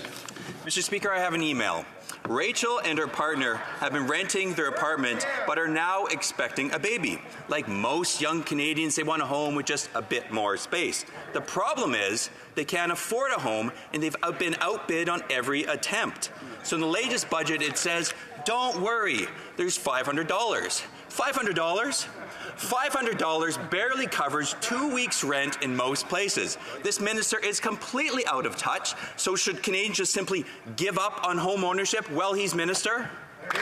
Mr. Speaker, I have an email. Rachel and her partner have been renting their apartment but are now expecting a baby. Like most young Canadians, they want a home with just a bit more space. The problem is they can't afford a home and they've been outbid on every attempt. So in the latest budget, it says, don't worry, there's $500. $500? $500 barely covers 2 weeks' rent in most places. This minister is completely out of touch, so should Canadians just simply give up on home ownership while he's minister? The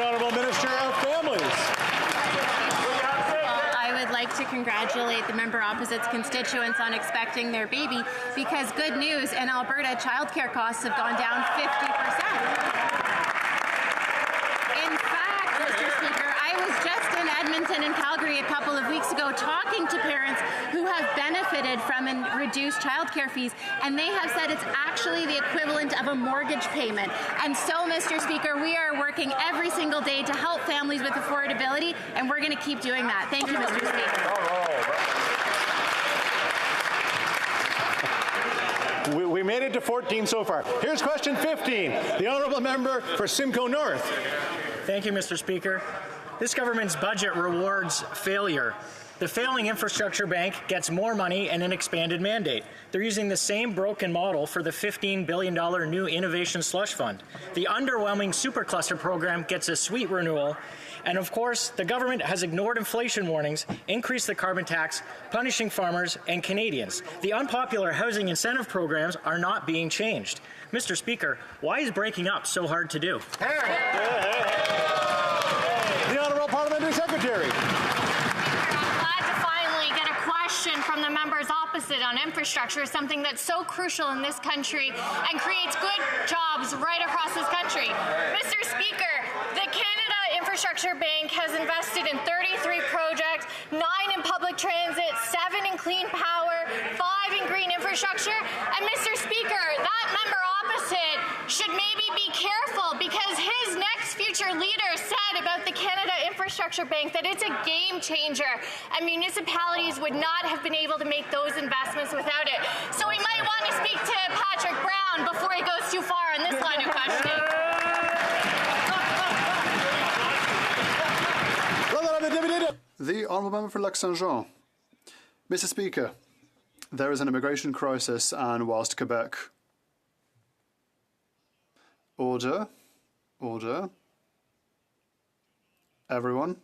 Honourable Minister of Families. I would like to congratulate the member opposite's constituents on expecting their baby, because good news, in Alberta, childcare costs have gone down 50%. In fact, Mr. Speaker, I was just in Edmonton and Calgary a couple of weeks ago talking to parents who have benefited from reduced childcare fees, and they have said it's actually the equivalent of a mortgage payment. And so, Mr. Speaker, we are working every single day to help families with affordability, and we're going to keep doing that. Thank you, Mr. Speaker. We made it to 14 so far. Here's question 15. The Honourable Member for Simcoe North. Thank you, Mr. Speaker. This government's budget rewards failure. The failing infrastructure bank gets more money and an expanded mandate. They're using the same broken model for the $15 billion new innovation slush fund. The underwhelming supercluster program gets a sweet renewal. And of course, the government has ignored inflation warnings, increased the carbon tax, punishing farmers and Canadians. The unpopular housing incentive programs are not being changed. Mr. Speaker, why is breaking up so hard to do? The Honourable Parliamentary Secretary. From the members opposite on infrastructure, something that's so crucial in this country and creates good jobs right across this country. Mr. Speaker, the Canada Infrastructure Bank has invested in 33 projects, 9 in public transit, 7 in clean power, 5 in green infrastructure. And Mr. Speaker, that member opposite should maybe be careful, because his next future leader said about the Canada Infrastructure Bank that it's a game changer, and municipalities would not have been able to make those investments without it. So we might want to speak to Patrick Brown before he goes too far on this line of questioning. The Honourable Member for Lac-Saint-Jean. Mr. Speaker, there is an immigration crisis in West Quebec. Order. Order. Everyone.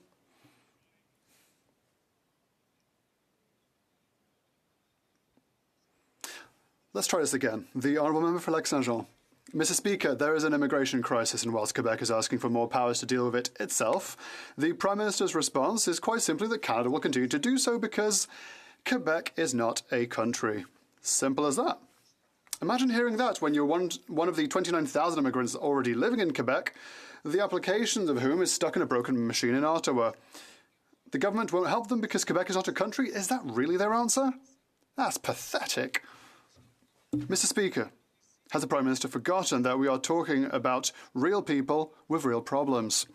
Let's try this again. The Honourable Member for Lac-Saint-Jean. Mr. Speaker, there is an immigration crisis and whilst Quebec is asking for more powers to deal with it itself, the Prime Minister's response is quite simply that Canada will continue to do so because Quebec is not a country. Simple as that. Imagine hearing that when you're one of the 29,000 immigrants already living in Quebec, the applications of whom is stuck in a broken machine in Ottawa. The government won't help them because Quebec is not a country? Is that really their answer? That's pathetic. Mr. Speaker, has the Prime Minister forgotten that we are talking about real people with real problems?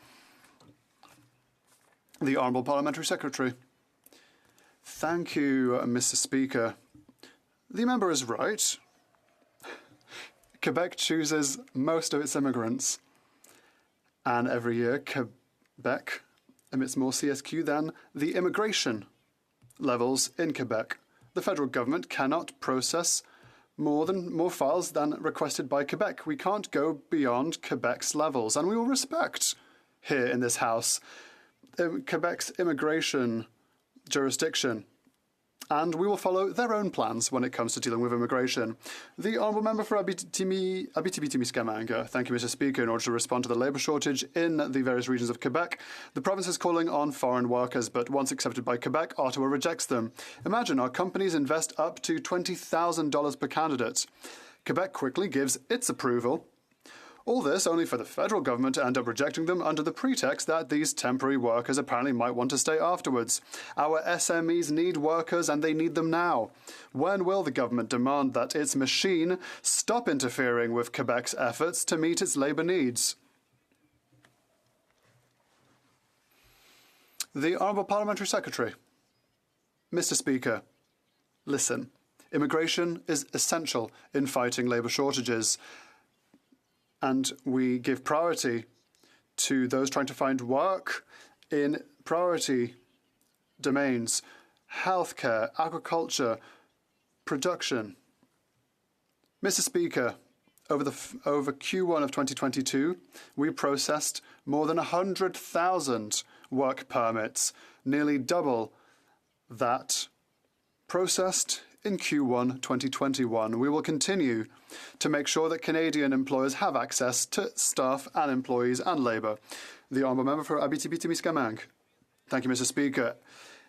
The Honourable Parliamentary Secretary. Thank you, Mr. Speaker. The member is right. Quebec chooses most of its immigrants. And every year, Quebec emits more CSQ than the immigration levels in Quebec. The federal government cannot process more files than requested by Quebec. We can't go beyond Quebec's levels, and we will respect here in this House Quebec's immigration jurisdiction. And we will follow their own plans when it comes to dealing with immigration. The Honourable Member for Abitibi-Témiscamingue. Thank you, Mr. Speaker. In order to respond to the labour shortage in the various regions of Quebec, the province is calling on foreign workers, but once accepted by Quebec, Ottawa rejects them. Imagine our companies invest up to $20,000 per candidate. Quebec quickly gives its approval. All this only for the federal government to end up rejecting them under the pretext that these temporary workers apparently might want to stay afterwards. Our SMEs need workers and they need them now. When will the government demand that its machine stop interfering with Quebec's efforts to meet its labour needs? The Honourable Parliamentary Secretary. Mr. Speaker, listen. Immigration is essential in fighting labour shortages. And we give priority to those trying to find work in priority domains: healthcare, agriculture, production. Mr. Speaker, over Q1 of 2022, we processed more than 100,000 work permits, nearly double that processed in Q1 2021. We will continue to make sure that Canadian employers have access to staff and employees and labour. The Honourable Member for Abitibi-Témiscamingue. Thank you, Mr. Speaker.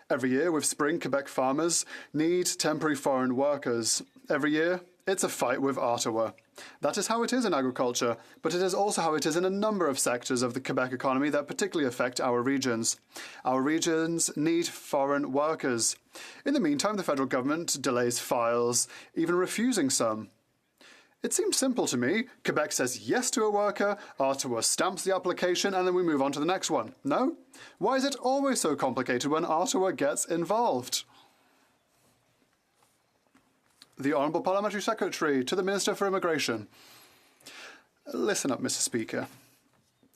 Every year with spring, Quebec farmers need temporary foreign workers. Every year, it's a fight with Ottawa. That is how it is in agriculture, but it is also how it is in a number of sectors of the Quebec economy that particularly affect our regions. Our regions need foreign workers. In the meantime, the federal government delays files, even refusing some. It seems simple to me. Quebec says yes to a worker, Ottawa stamps the application, and then we move on to the next one. No? Why is it always so complicated when Ottawa gets involved? The Honourable Parliamentary Secretary to the Minister for Immigration. Listen up, Mr. Speaker.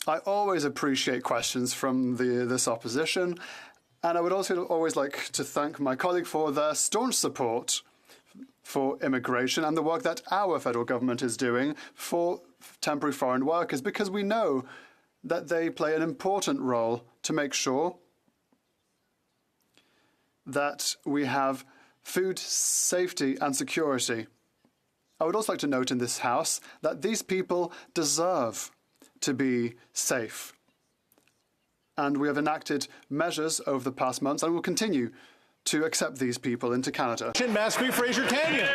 I always appreciate questions from this opposition, and I would also always like to thank my colleague for their staunch support for immigration and the work that our federal government is doing for temporary foreign workers, because we know that they play an important role to make sure that we have food safety and security. I would also like to note in this House that these people deserve to be safe. And we have enacted measures over the past months and will continue to accept these people into Canada. Mashpee Fraser Canyon.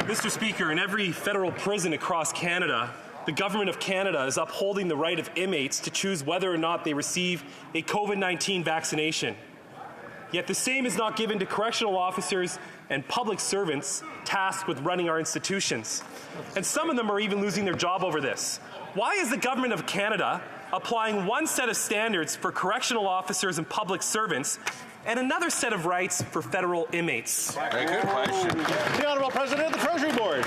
Mr. Speaker, in every federal prison across Canada, the Government of Canada is upholding the right of inmates to choose whether or not they receive a COVID-19 vaccination. Yet the same is not given to correctional officers and public servants tasked with running our institutions. And some of them are even losing their job over this. Why is the Government of Canada applying one set of standards for correctional officers and public servants and another set of rights for federal inmates? Very good question. The Honourable President of the Treasury Board.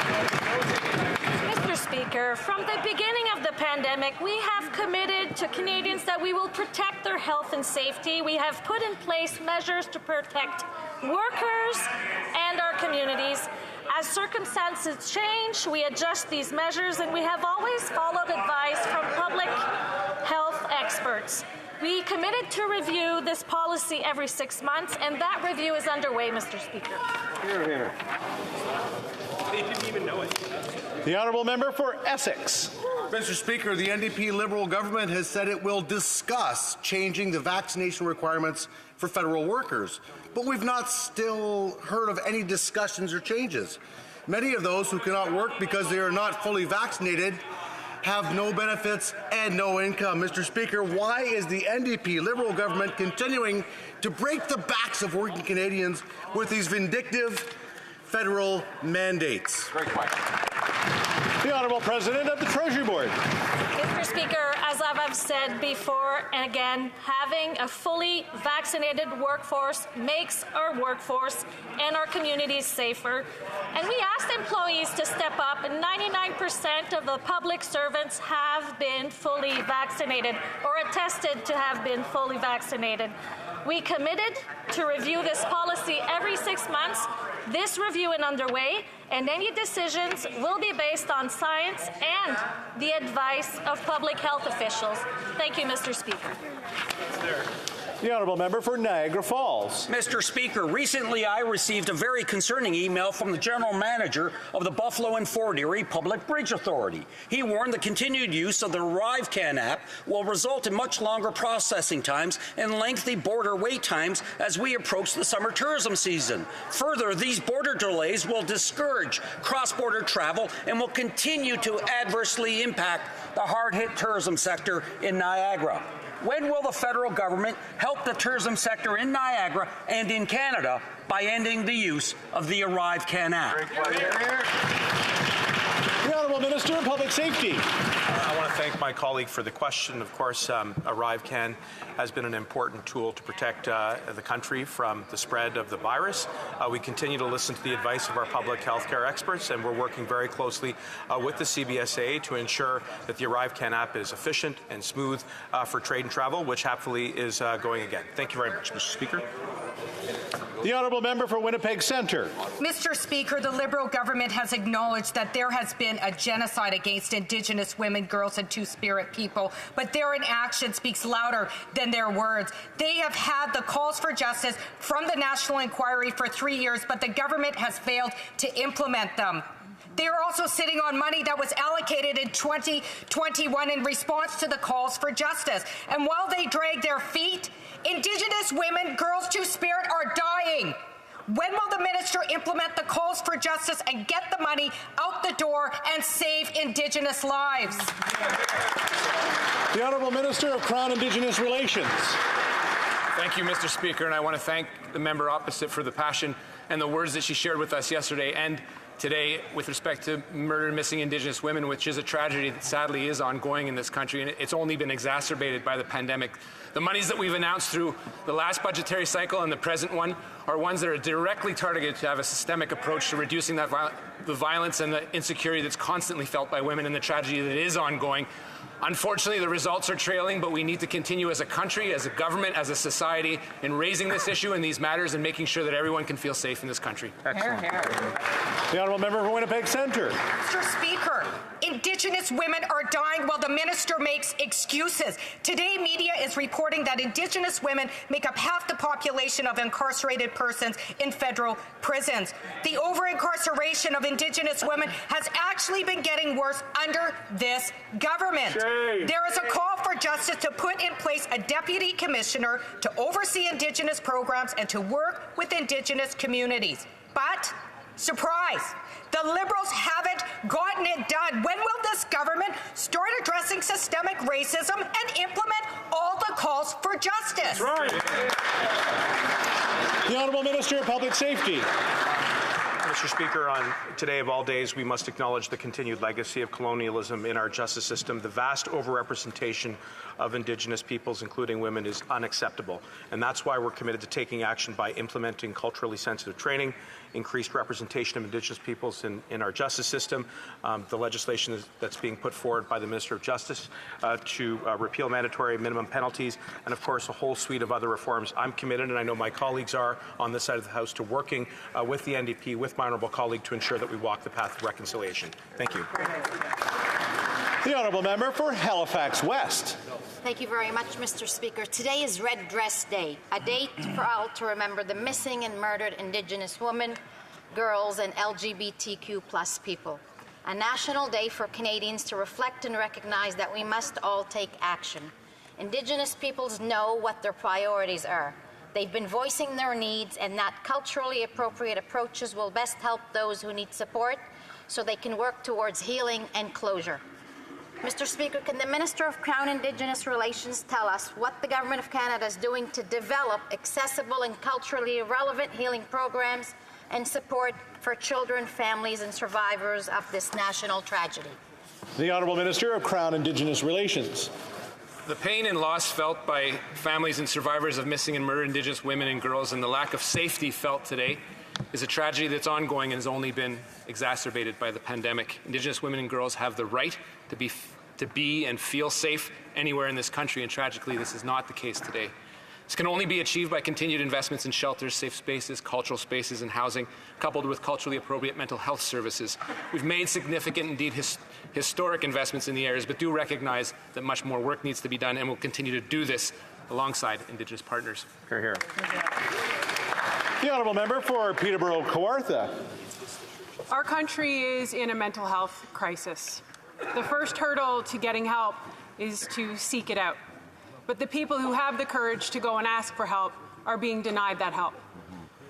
Mr. Speaker, from the beginning of the pandemic, we have committed to Canadians that we will protect their health and safety. We have put in place measures to protect workers and our communities. As circumstances change, we adjust these measures, and we have always followed advice from public health experts. We committed to review this policy every 6 months, and that review is underway, Mr. Speaker. Here, here. They didn't even know it. The Honourable Member for Essex. Mr. Speaker, the NDP Liberal government has said it will discuss changing the vaccination requirements for federal workers, but we've not still heard of any discussions or changes. Many of those who cannot work because they are not fully vaccinated have no benefits and no income. Mr. Speaker, why is the NDP Liberal government continuing to break the backs of working Canadians with these vindictive federal mandates? Great question. The Honourable President of the Treasury Board. Mr. Speaker, as I've said before and again, having a fully vaccinated workforce makes our workforce and our communities safer. And we asked employees to step up, and 99% of the public servants have been fully vaccinated or attested to have been fully vaccinated. We committed to review this policy every 6 months. This review is underway, and any decisions will be based on science and the advice of public health officials. Thank you, Mr. Speaker. The Honourable Member for Niagara Falls. Mr. Speaker, recently I received a very concerning email from the General Manager of the Buffalo and Fort Erie Public Bridge Authority. He warned the continued use of the ArriveCAN app will result in much longer processing times and lengthy border wait times as we approach the summer tourism season. Further, these border delays will discourage cross-border travel and will continue to adversely impact the hard-hit tourism sector in Niagara. When will the federal government help the tourism sector in Niagara and in Canada by ending the use of the ArriveCAN app? The Honourable Minister of Public Safety. I want to thank my colleague for the question. Of course, ArriveCAN has been an important tool to protect the country from the spread of the virus. We continue to listen to the advice of our public health care experts, and we're working very closely with the CBSA to ensure that the ArriveCAN app is efficient and smooth for trade and travel, which happily is going again. Thank you very much, Mr. Speaker. The Honourable Member for Winnipeg Centre. Mr. Speaker, the Liberal government has acknowledged that there has been a genocide against Indigenous women, girls, and Two-Spirit people, but their inaction speaks louder than their words. They have had the calls for justice from the National Inquiry for 3 years, but the government has failed to implement them. They are also sitting on money that was allocated in 2021 in response to the calls for justice. And while they drag their feet, Indigenous women, girls, Two-Spirit are dying. When will the minister implement the calls for justice and get the money out the door and save Indigenous lives? The Honourable Minister of Crown Indigenous Relations. Thank you, Mr. Speaker, and I want to thank the member opposite for the passion and the words that she shared with us yesterday and today with respect to murdered and missing Indigenous women, which is a tragedy that sadly is ongoing in this country, and it's only been exacerbated by the pandemic. The monies that we've announced through the last budgetary cycle and the present one are ones that are directly targeted to have a systemic approach to reducing that the violence and the insecurity that's constantly felt by women and the tragedy that is ongoing. Unfortunately, the results are trailing, but we need to continue as a country, as a government, as a society in raising this issue and these matters and making sure that everyone can feel safe in this country. Excellent. The Honourable Member for Winnipeg Centre. Mr. Speaker, Indigenous women are dying while the minister makes excuses. Today, media is reporting that Indigenous women make up half the population of incarcerated persons in federal prisons. The over-incarceration of Indigenous women has actually been getting worse under this government. There is a call for justice to put in place a deputy commissioner to oversee Indigenous programs and to work with Indigenous communities. But, surprise, the Liberals haven't gotten it done. When will this government start addressing systemic racism and implement all the calls for justice? That's right. The Honourable Minister of Public Safety. Mr. Speaker, on today of all days, we must acknowledge the continued legacy of colonialism in our justice system. The vast overrepresentation of Indigenous peoples, including women, is unacceptable. And that's why we're committed to taking action by implementing culturally sensitive training, increased representation of Indigenous peoples in our justice system, the legislation that's being put forward by the Minister of Justice to repeal mandatory minimum penalties, and of course a whole suite of other reforms. I'm committed, and I know my colleagues are on this side of the House, to working with the NDP, with my honourable colleague, to ensure that we walk the path of reconciliation. Thank you. The Honourable Member for Halifax West. Thank you very much, Mr. Speaker. Today is Red Dress Day, a date for all to remember the missing and murdered Indigenous women, girls, and LGBTQ+ people. A national day for Canadians to reflect and recognize that we must all take action. Indigenous peoples know what their priorities are. They've been voicing their needs, and that culturally appropriate approaches will best help those who need support so they can work towards healing and closure. Mr. Speaker, can the Minister of Crown Indigenous Relations tell us what the Government of Canada is doing to develop accessible and culturally relevant healing programs and support for children, families, and survivors of this national tragedy? The Honourable Minister of Crown Indigenous Relations. The pain and loss felt by families and survivors of missing and murdered Indigenous women and girls and the lack of safety felt today is a tragedy that's ongoing and has only been exacerbated by the pandemic. Indigenous women and girls have the right to be and feel safe anywhere in this country, and tragically this is not the case today. This can only be achieved by continued investments in shelters, safe spaces, cultural spaces, and housing, coupled with culturally appropriate mental health services. We've made significant, indeed historic investments in the areas, but do recognize that much more work needs to be done, and we'll continue to do this alongside Indigenous partners. Hear, hear. The Honourable Member for Peterborough-Kawartha. Our country is in a mental health crisis. The first hurdle to getting help is to seek it out. But the people who have the courage to go and ask for help are being denied that help.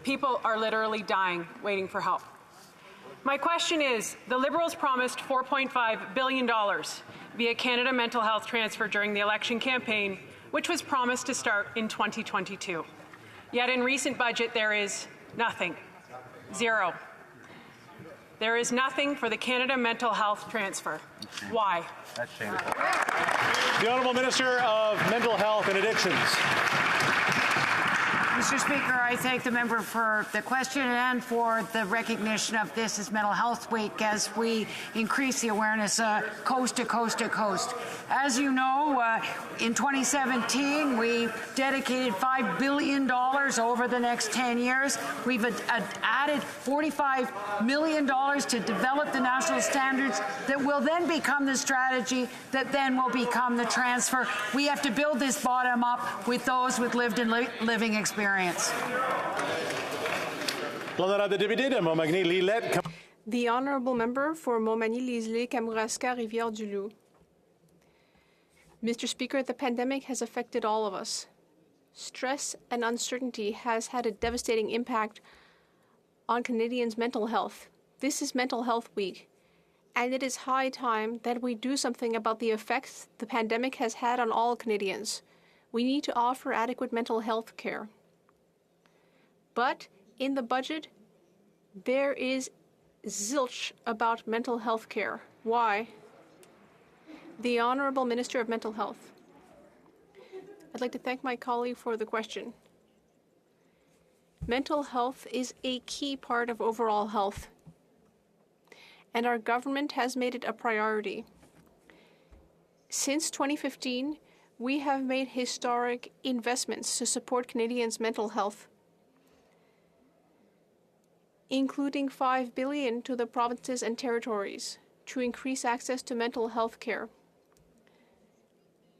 People are literally dying waiting for help. My question is, the Liberals promised $4.5 billion via Canada Mental Health Transfer during the election campaign, which was promised to start in 2022. Yet in recent budget, there is nothing. Zero. There is nothing for the Canada Mental Health Transfer. Why? That's shameful. The Honourable Minister of Mental Health and Addictions. Mr. Speaker, I thank the member for the question and for the recognition of this as Mental Health Week as we increase the awareness coast to coast to coast. As you know, in 2017, we dedicated $5 billion over the next 10 years. We've added $45 million to develop the national standards that will then become the strategy that then will become the transfer. We have to build this bottom up with those with lived and living experience. The Honourable Member for Montmagny-Lise-Lés, Kamouraska, Rivière-du-Loup. Mr. Speaker, the pandemic has affected all of us. Stress and uncertainty has had a devastating impact on Canadians' mental health. This is Mental Health Week, and it is high time that we do something about the effects the pandemic has had on all Canadians. We need to offer adequate mental health care. But in the budget, there is zilch about mental health care. Why? The Honourable Minister of Mental Health. I'd like to thank my colleague for the question. Mental health is a key part of overall health, and our government has made it a priority. Since 2015, we have made historic investments to support Canadians' mental health, including $5 billion to the provinces and territories to increase access to mental health care,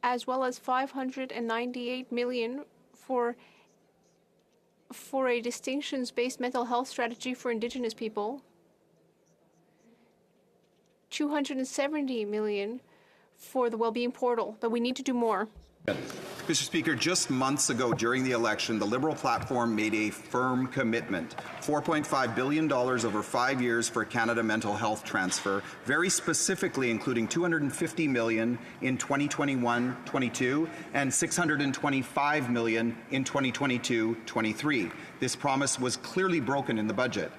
as well as $598 million for a distinctions-based mental health strategy for Indigenous people, $270 million for the Wellbeing Portal, but we need to do more. Mr. Speaker, just months ago during the election, the Liberal platform made a firm commitment, $4.5 billion over 5 years for Canada Mental Health Transfer, very specifically including $250 million in 2021-22 and $625 million in 2022-23. This promise was clearly broken in the budget.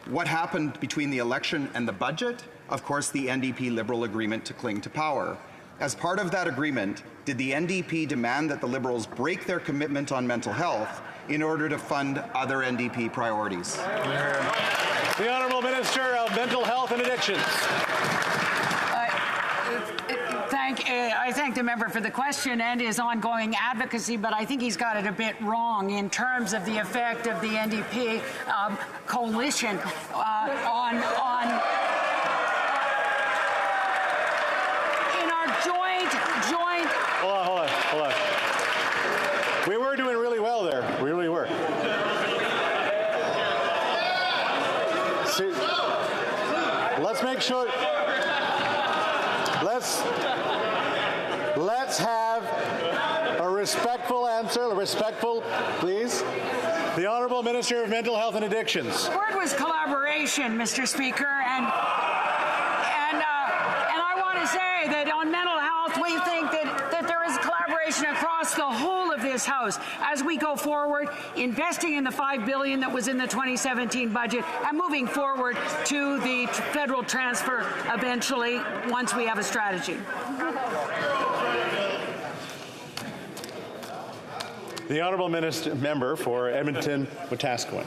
What happened between the election and the budget? Of course, the NDP Liberal agreement to cling to power. As part of that agreement, did the NDP demand that the Liberals break their commitment on mental health in order to fund other NDP priorities? The Honourable Minister of Mental Health and Addictions. I thank the member for the question and his ongoing advocacy, but I think he's got it a bit wrong in terms of the effect of the NDP coalition on Hold on. We were doing really well there. We really were. See, let's make sure. Let's have a respectful answer. Respectful, please. The Honourable Minister of Mental Health and Addictions. The word was collaboration, Mr. Speaker, and I want to say say that on mental health, we think that there is collaboration across the whole of this House as we go forward, investing in the $5 billion that was in the 2017 budget and moving forward to the federal transfer eventually once we have a strategy. The Honourable Member for Edmonton Wetaskiwin.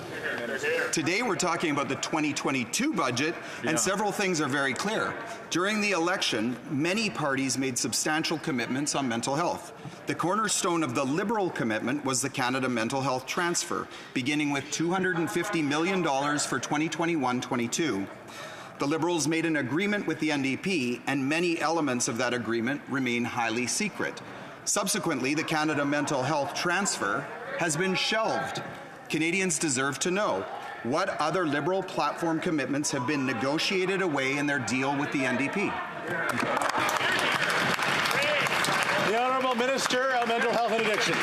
Today we're talking about the 2022 budget, and several things are very clear. During the election, many parties made substantial commitments on mental health. The cornerstone of the Liberal commitment was the Canada Mental Health Transfer, beginning with $250 million for 2021-22. The Liberals made an agreement with the NDP, and many elements of that agreement remain highly secret. Subsequently, the Canada Mental Health Transfer has been shelved. Canadians deserve to know what other Liberal platform commitments have been negotiated away in their deal with the NDP. The Honourable Minister of Mental Health and Addictions.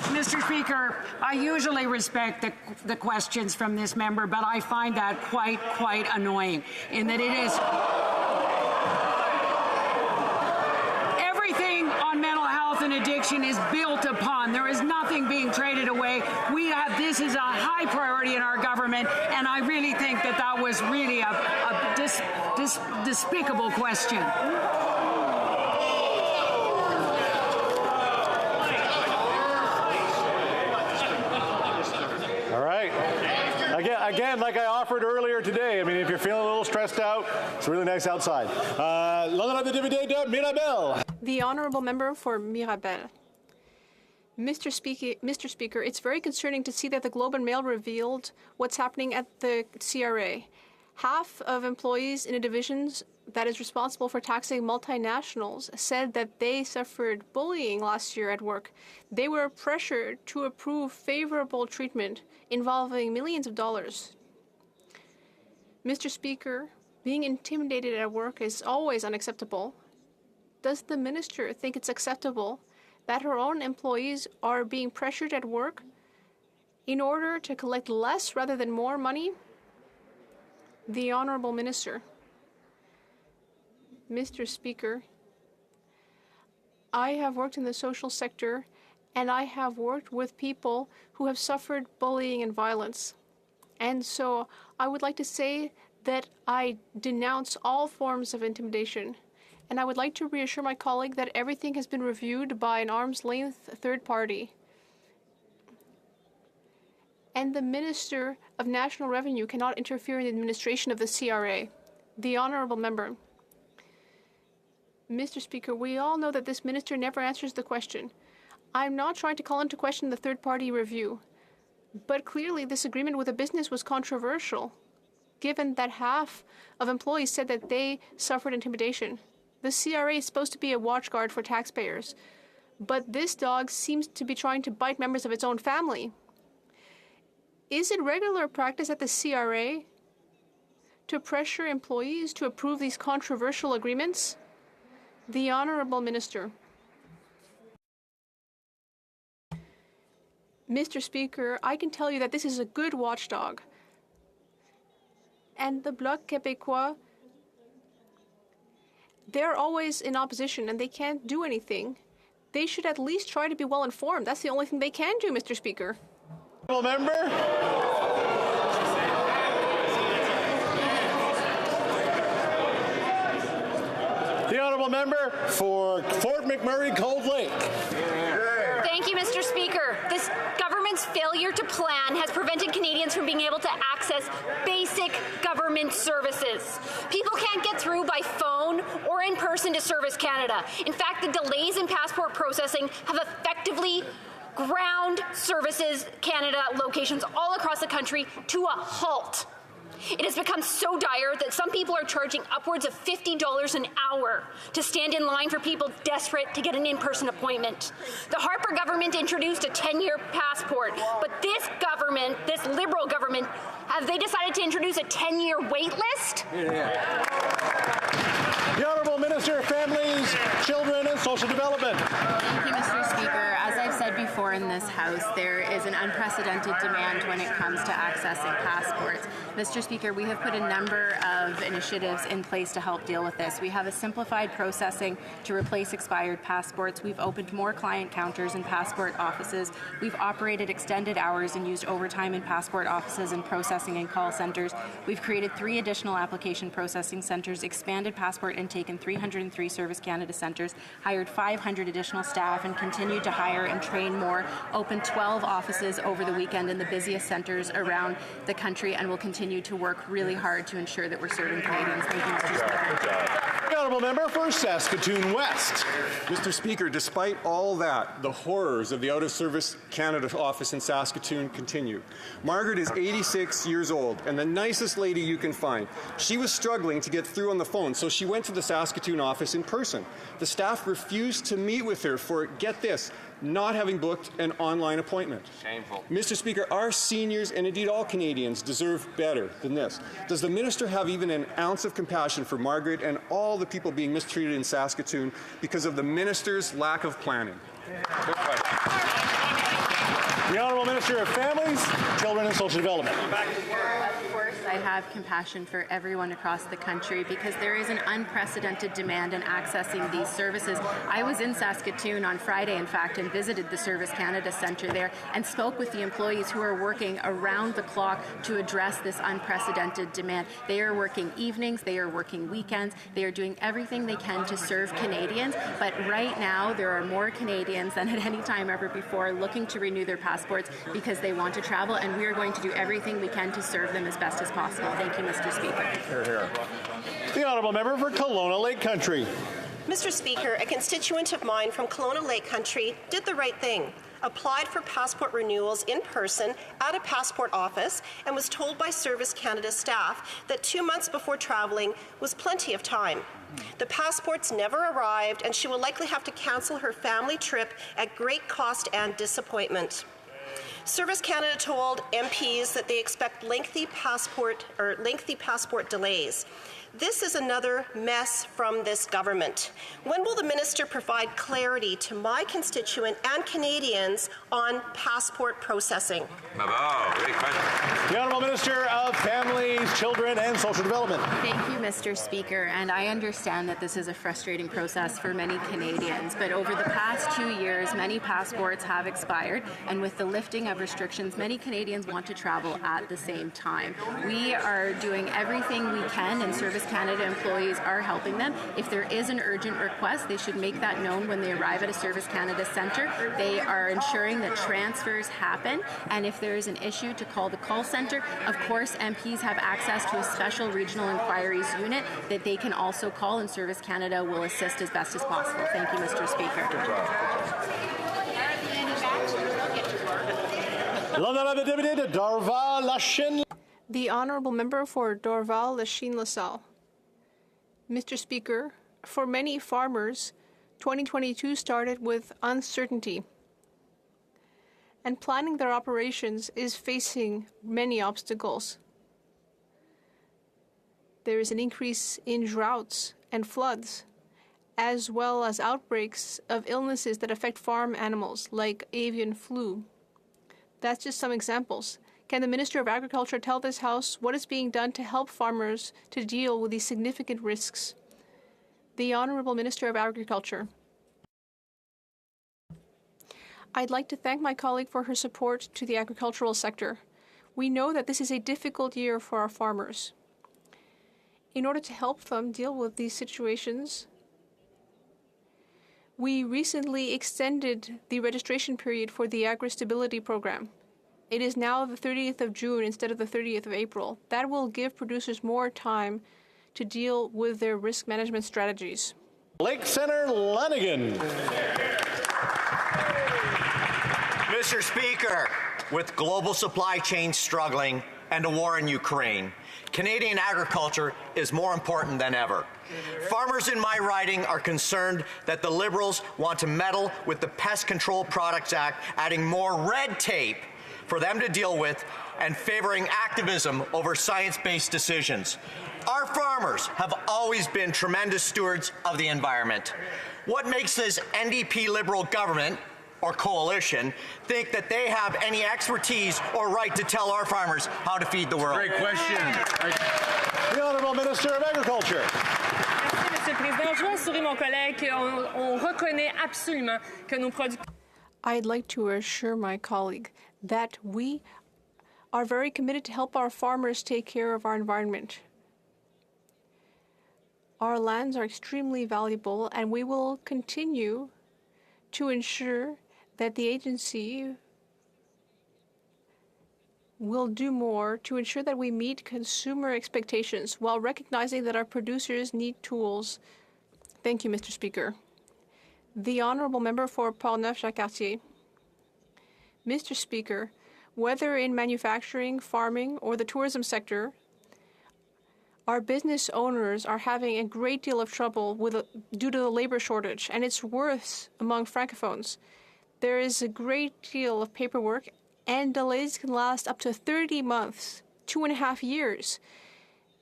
Mr. Speaker, I usually respect the questions from this member, but I find that quite annoying in that it is... Everything on mental health and addiction is built upon. There is nothing being traded away. This is a high priority in our government, and I really think that was really a despicable question. All right. Again, like I offered earlier today, I mean, if you're feeling a little stressed out, it's really nice outside. L'honorable député de Mirabel. The Honourable Member for Mirabel. Mr. Speaker, it's very concerning to see that the Globe and Mail revealed what's happening at the CRA. Half of employees in a division that is responsible for taxing multinationals said that they suffered bullying last year at work. They were pressured to approve favorable treatment involving millions of dollars. Mr. Speaker, being intimidated at work is always unacceptable. Does the minister think it's acceptable that her own employees are being pressured at work in order to collect less rather than more money? The Honourable Minister. Mr. Speaker, I have worked in the social sector and I have worked with people who have suffered bullying and violence. And so I would like to say that I denounce all forms of intimidation. And I would like to reassure my colleague that everything has been reviewed by an arm's-length third party. And the Minister of National Revenue cannot interfere in the administration of the CRA. The Honourable Member. Mr. Speaker, we all know that this minister never answers the question. I'm not trying to call into question the third-party review, but clearly this agreement with a business was controversial, given that half of employees said that they suffered intimidation. The CRA is supposed to be a watchguard for taxpayers, but this dog seems to be trying to bite members of its own family. Is it regular practice at the CRA to pressure employees to approve these controversial agreements? The Honourable Minister. Mr. Speaker, I can tell you that this is a good watchdog. And the Bloc Québécois, they're always in opposition and they can't do anything. They should at least try to be well informed. That's the only thing they can do, Mr. Speaker. Member. The Honourable Member for Fort McMurray Cold Lake. Thank you, Mr. Speaker. This government's failure to plan has prevented Canadians from being able to access basic government services. People can't get through by phone or in person to Service Canada. In fact, the delays in passport processing have effectively ground Services Canada locations all across the country to a halt. It has become so dire that some people are charging upwards of $50 an hour to stand in line for people desperate to get an in-person appointment. The Harper government introduced a 10-year passport, but this government, this Liberal government, have they decided to introduce a 10-year wait list? The Honourable Minister of Families, Children and Social Development. Thank you, Mr. Speaker. As I've said before, in this House, there is an unprecedented demand when it comes to accessing passports. Mr. Speaker, we have put a number of initiatives in place to help deal with this. We have a simplified processing to replace expired passports. We've opened more client counters in passport offices. We've operated extended hours and used overtime in passport offices and processing in call centers. We've created 3 additional application processing centers, expanded passport intake in 303 Service Canada centers, hired 500 additional staff, and continued to hire and train more, opened 12 offices over the weekend in the busiest centers around the country, and will continue to work really hard to ensure that we're serving Canadians. Thank you, Mr. Speaker. The honourable member for Saskatoon West. Mr. Speaker, despite all that, the horrors of the Out of Service Canada office in Saskatoon continue. Margaret is 86 years old and the nicest lady you can find. She was struggling to get through on the phone, so she went to the Saskatoon office in person. The staff refused to meet with her for, get this, not having booked an online appointment. Shameful. Mr. Speaker, our seniors and indeed all Canadians deserve better than this. Does the minister have even an ounce of compassion for Margaret and all the people being mistreated in Saskatoon because of the minister's lack of planning? The Honourable Minister of Families, Children and Social Development. Of course, I have compassion for everyone across the country because there is an unprecedented demand in accessing these services. I was in Saskatoon on Friday, in fact, and visited the Service Canada Centre there and spoke with the employees who are working around the clock to address this unprecedented demand. They are working evenings, they are working weekends, they are doing everything they can to serve Canadians, but right now there are more Canadians than at any time ever before looking to renew their passports because they want to travel, and we are going to do everything we can to serve them as best as possible. Thank you, Mr. Speaker. Hear, hear. The honourable member for Kelowna Lake Country. Mr. Speaker, a constituent of mine from Kelowna Lake Country did the right thing, applied for passport renewals in person at a passport office, and was told by Service Canada staff that 2 months before travelling was plenty of time. The passports never arrived, and she will likely have to cancel her family trip at great cost and disappointment. Service Canada told MPs that they expect lengthy passport delays. This is another mess from this government. When will the minister provide clarity to my constituent and Canadians on passport processing? The Honourable Minister of Families, Children and Social Development. Thank you, Mr. Speaker, and I understand that this is a frustrating process for many Canadians, but over the past 2 years, many passports have expired, and with the lifting of restrictions, many Canadians want to travel at the same time. We are doing everything we can, and Service Canada employees are helping them. If there is an urgent request, they should make that known when they arrive at a Service Canada centre. They are ensuring that transfers happen, and if there is an issue, to call the call centre. Of course, MPs have access to a special regional inquiries unit that they can also call, and Service Canada will assist as best as possible. Thank you, Mr. Speaker. The Honourable Member for Dorval-Lachine-LaSalle. Mr. Speaker, for many farmers, 2022 started with uncertainty, and planning their operations is facing many obstacles. There is an increase in droughts and floods, as well as outbreaks of illnesses that affect farm animals, like avian flu. That's just some examples. Can the Minister of Agriculture tell this House what is being done to help farmers to deal with these significant risks? The Honourable Minister of Agriculture. I'd like to thank my colleague for her support to the agricultural sector. We know that this is a difficult year for our farmers. In order to help them deal with these situations, we recently extended the registration period for the Agri-Stability Program. It is now the 30th of June instead of the 30th of April. That will give producers more time to deal with their risk management strategies. Lake Centre, Lanigan. Mr. Speaker, with global supply chains struggling and a war in Ukraine, Canadian agriculture is more important than ever. Farmers in my riding are concerned that the Liberals want to meddle with the Pest Control Products Act, adding more red tape for them to deal with and favoring activism over science-based decisions. Our farmers have always been tremendous stewards of the environment. What makes this NDP Liberal government or coalition think that they have any expertise or right to tell our farmers how to feed the world? Great question. The Honourable Minister of Agriculture. Merci, Monsieur le Président. Je veux assurer mon collègue qu'on reconnaît absolument que nos producteurs. I'd like to assure my colleague that we are very committed to help our farmers take care of our environment. Our lands are extremely valuable, and we will continue to ensure that the agency will do more to ensure that we meet consumer expectations while recognizing that our producers need tools. Thank you, Mr. Speaker. The Honourable Member for Portneuf-Jacques-Cartier. Mr. Speaker, whether in manufacturing, farming, or the tourism sector, our business owners are having a great deal of trouble due to the labor shortage, and it's worse among Francophones. There is a great deal of paperwork, and delays can last up to 30 months, 2.5 years.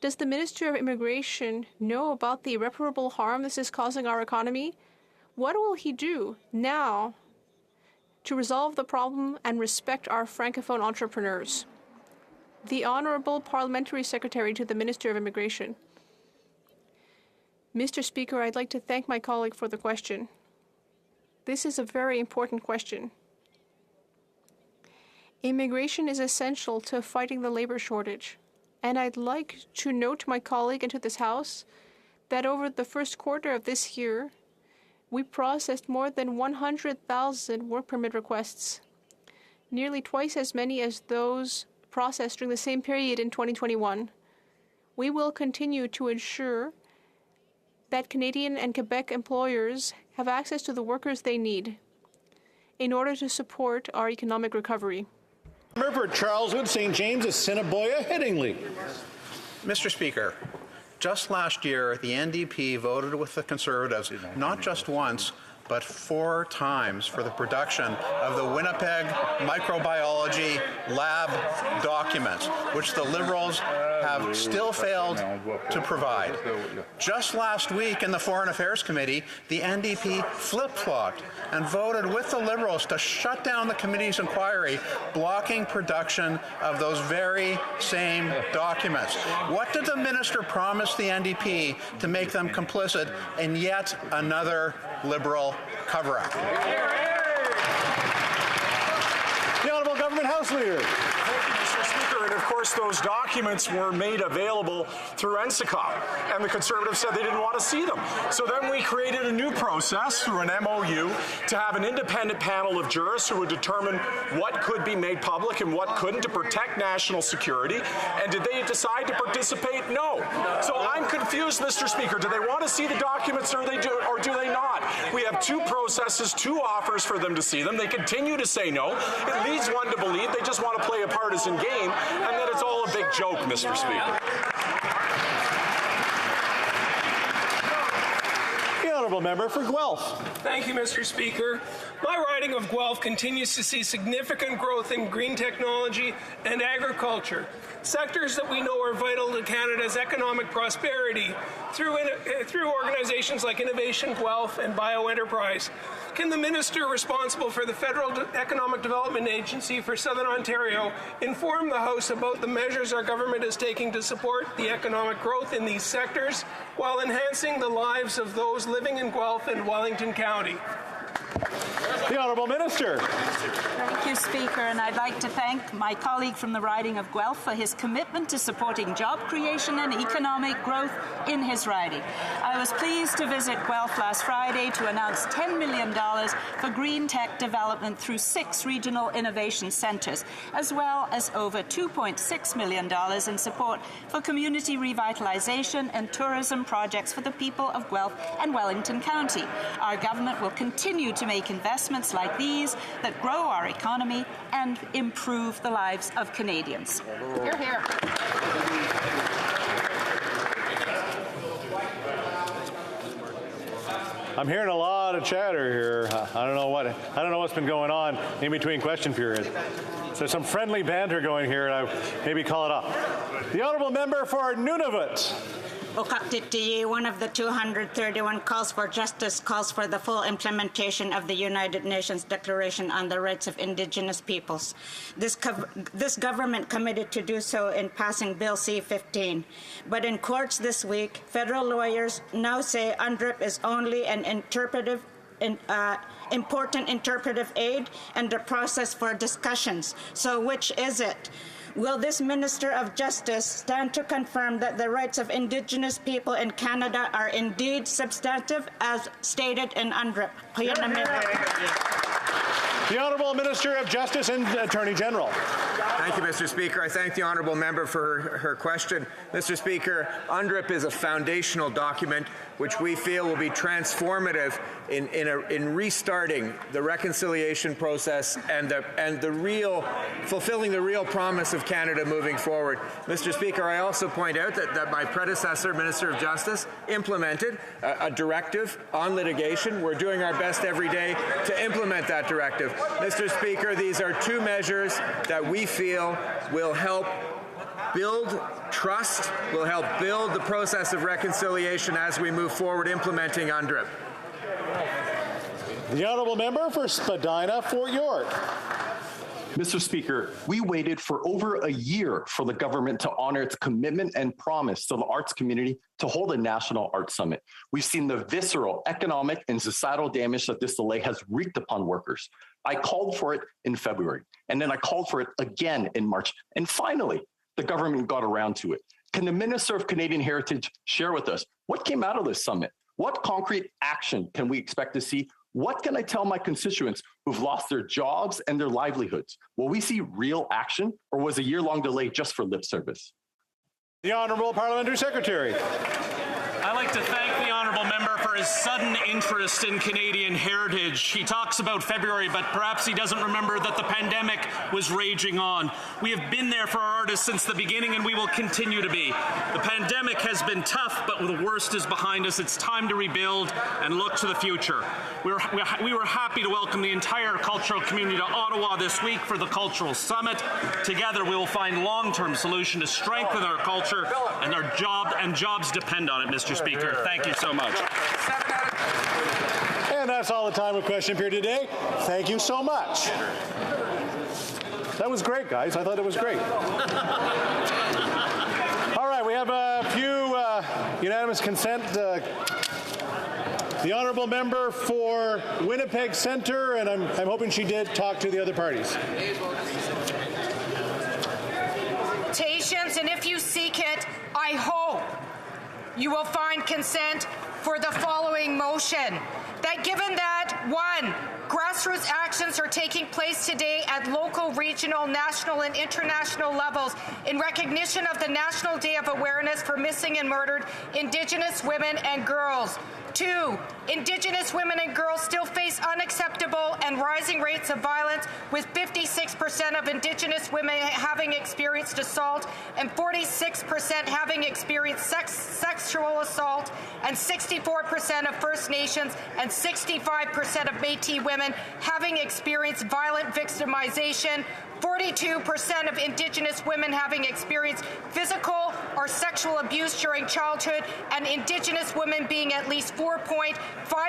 Does the Minister of Immigration know about the irreparable harm this is causing our economy? What will he do now to resolve the problem and respect our Francophone entrepreneurs? The Honourable Parliamentary Secretary to the Minister of Immigration. Mr. Speaker, I'd like to thank my colleague for the question. This is a very important question. Immigration is essential to fighting the labor shortage, and I'd like to note to my colleague and to this House that over the first quarter of this year, we processed more than 100,000 work permit requests, nearly twice as many as those processed during the same period in 2021. We will continue to ensure that Canadian and Quebec employers have access to the workers they need in order to support our economic recovery. Member for Charleswood, St. James, Assiniboia, Headingley. Mr. Speaker, just last year, the NDP voted with the Conservatives not just once, but 4 times for the production of the Winnipeg Microbiology Lab documents, which the Liberals have still failed to provide. Just last week in the Foreign Affairs Committee, the NDP flip-flopped and voted with the Liberals to shut down the committee's inquiry, blocking production of those very same documents. What did the minister promise the NDP to make them complicit in yet another Liberal cover-up? The Honourable Government House Leader. Thank you, Mr. Speaker. And of course, those documents were made available through NSICOP, and the Conservatives said they didn't want to see them. So then we created a new process through an MOU to have an independent panel of jurists who would determine what could be made public and what couldn't to protect national security. And did they decide to participate? No. So I'm confused, Mr. Speaker. Do they want to see the documents or do they not? We have 2 processes, 2 offers for them to see them. They continue to say no. It leads one to believe they just want to play a partisan game and that it's all a big joke, Mr. Speaker. The Honourable Member for Guelph. Thank you, Mr. Speaker. My riding of Guelph continues to see significant growth in green technology and agriculture, sectors that we know are vital to Canada's economic prosperity through organizations like Innovation Guelph and BioEnterprise. Can the minister responsible for the Federal Economic Development Agency for Southern Ontario inform the House about the measures our government is taking to support the economic growth in these sectors while enhancing the lives of those living in Guelph and Wellington County? The Honourable Minister. Thank you, Speaker, and I'd like to thank my colleague from the riding of Guelph for his commitment to supporting job creation and economic growth in his riding. I was pleased to visit Guelph last Friday to announce $10 million for green tech development through 6 regional innovation centres, as well as over $2.6 million in support for community revitalisation and tourism projects for the people of Guelph and Wellington County. Our government will continue to make investments like these that grow our economy and improve the lives of Canadians. Hear, hear. I'm hearing a lot of chatter here. I don't know what's been going on in between question periods. So there's some friendly banter going here, and I maybe call it up. The Honourable Member for Nunavut. Okaktitiyi, one of the 231 calls for justice, calls for the full implementation of the United Nations Declaration on the Rights of Indigenous Peoples. This government committed to do so in passing Bill C-15. But in courts this week, federal lawyers now say UNDRIP is only an important interpretive aid and a process for discussions. So which is it? Will this Minister of Justice stand to confirm that the rights of Indigenous people in Canada are indeed substantive as stated in UNDRIP? The Honourable Minister of Justice and Attorney General. Thank you, Mr. Speaker. I thank the honourable member for her question. Mr. Speaker, UNDRIP is a foundational document which we feel will be transformative in restarting the reconciliation process and fulfilling the real promise of Canada moving forward. Mr. Speaker, I also point out that my predecessor, Minister of Justice, implemented a directive on litigation. We're doing our best every day to implement that directive. Mr. Speaker, these are two measures that we feel will help build trust, will help build the process of reconciliation as we move forward implementing UNDRIP. The Honourable Member for Spadina, Fort York. Mr. Speaker, we waited for over a year for the government to honor its commitment and promise to the arts community to hold a national arts summit. We've seen the visceral economic and societal damage that this delay has wreaked upon workers. I called for it in February, and then I called for it again in March, and finally, the government got around to it. Can the Minister of Canadian Heritage share with us what came out of this summit? What concrete action can we expect to see? What can I tell my constituents who've lost their jobs and their livelihoods? Will we see real action, or was a year-long delay just for lip service? The Honourable Parliamentary Secretary. I'd like to thank the honourable member for his sudden interest in Canadian heritage. He talks about February, but perhaps he doesn't remember that the pandemic was raging on. We have been there for our artists since the beginning, and we will continue to be. The pandemic has been tough, but the worst is behind us. It's time to rebuild and look to the future. We were happy to welcome the entire cultural community to Ottawa this week for the Cultural Summit. Together, we will find long-term solution to strengthen our culture, and jobs depend on it, Mr. Speaker. Thank you so much. And that's all the time of question period today. Thank you so much. That was great, guys. I thought it was great. All right, we have a few unanimous consent. The honourable member for Winnipeg Centre, and I'm hoping she did talk to the other parties. Patience, and if you seek it, I hope you will find consent for the following motion. That given that, 1, grassroots actions are taking place today at local, regional, national, and international levels in recognition of the National Day of Awareness for Missing and Murdered Indigenous Women and Girls. 2, Indigenous women and girls still face unacceptable and rising rates of violence, with 56% of Indigenous women having experienced assault and 46% having experienced sexual assault, and 64% of First Nations and 65% of Métis women having experienced violent victimization, 42% of Indigenous women having experienced physical or sexual abuse during childhood, and Indigenous women being at least 4.5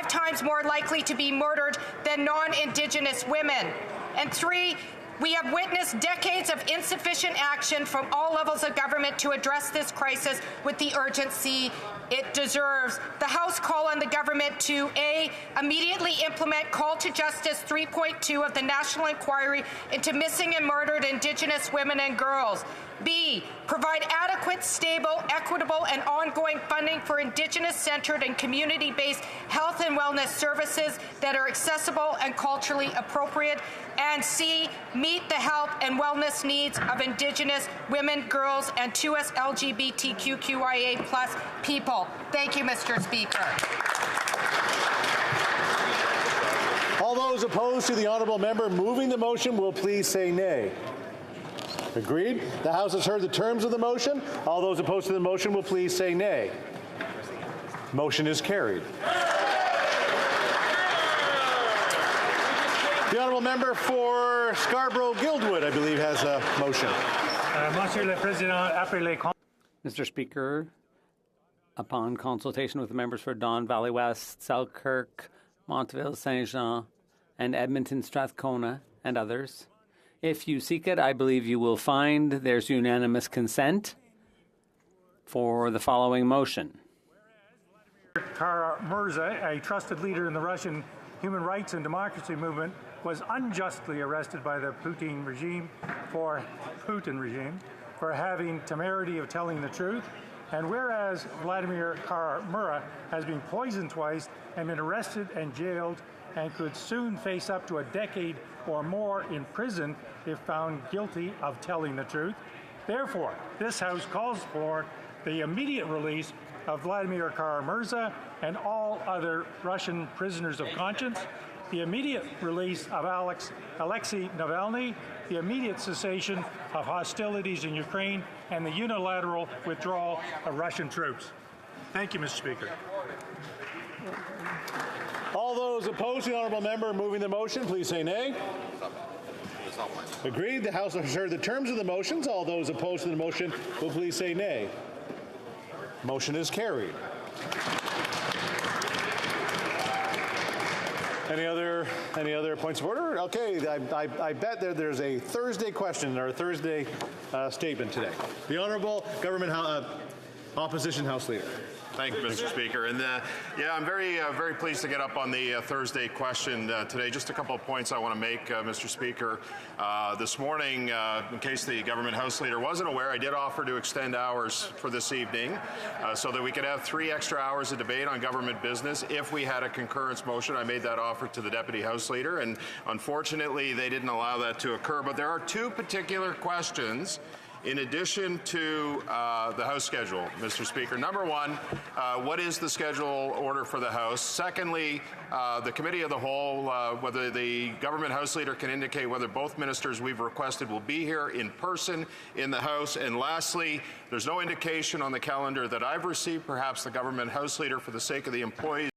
times more likely to be murdered than non-Indigenous women. And 3, we have witnessed decades of insufficient action from all levels of government to address this crisis with the urgency it deserves. The House call on the government to A, immediately implement Call to Justice 3.2 of the National Inquiry into Missing and Murdered Indigenous Women and Girls. B, provide adequate, stable, equitable, and ongoing funding for Indigenous-centered and community-based health and wellness services that are accessible and culturally appropriate. And C, meet the health and wellness needs of Indigenous women, girls, and 2S LGBTQIA+ people. Thank you, Mr. Speaker. All those opposed to the honourable member moving the motion will please say nay. Agreed? The House has heard the terms of the motion. All those opposed to the motion will please say nay. Motion is carried. The honourable member for Scarborough-Guildwood, I believe, has a motion. Mr. Speaker, upon consultation with the members for Don Valley West, Selkirk, Montville, Saint Jean, and Edmonton, Strathcona, and others. If you seek it, I believe you will find there's unanimous consent for the following motion. Kara-Murza, a trusted leader in the Russian human rights and democracy movement, was unjustly arrested by the Putin regime for having temerity of telling the truth. And whereas Vladimir Kara-Murza has been poisoned twice and been arrested and jailed and could soon face up to a decade or more in prison if found guilty of telling the truth. Therefore, this House calls for the immediate release of Vladimir Kara-Murza and all other Russian prisoners of conscience, the immediate release of Alexei Navalny, the immediate cessation of hostilities in Ukraine, and the unilateral withdrawal of Russian troops. Thank you, Mr. Speaker. All those opposed to the honourable member moving the motion, please say nay. Agreed. The House has heard the terms of the motions. All those opposed to the motion will please say nay. Motion is carried. Any other points of order? Okay, I bet there's a Thursday question or a Thursday statement today. The Honourable Government Opposition House Leader. Thank you, Mr. Speaker. And yeah, I'm very pleased to get up on the Thursday question today. Just a couple of points I want to make, Mr. Speaker. This morning, in case the Government House Leader wasn't aware, I did offer to extend hours for this evening so that we could have 3 extra hours of debate on government business if we had a concurrence motion. I made that offer to the Deputy House Leader, and unfortunately, they didn't allow that to occur. But there are 2 particular questions in addition to the House schedule, Mr. Speaker. Number 1, what is the schedule order for the House? Secondly, the Committee of the Whole, whether the Government House Leader can indicate whether both ministers we've requested will be here in person in the House. And lastly, there's no indication on the calendar that I've received. Perhaps the Government House Leader, for the sake of the employees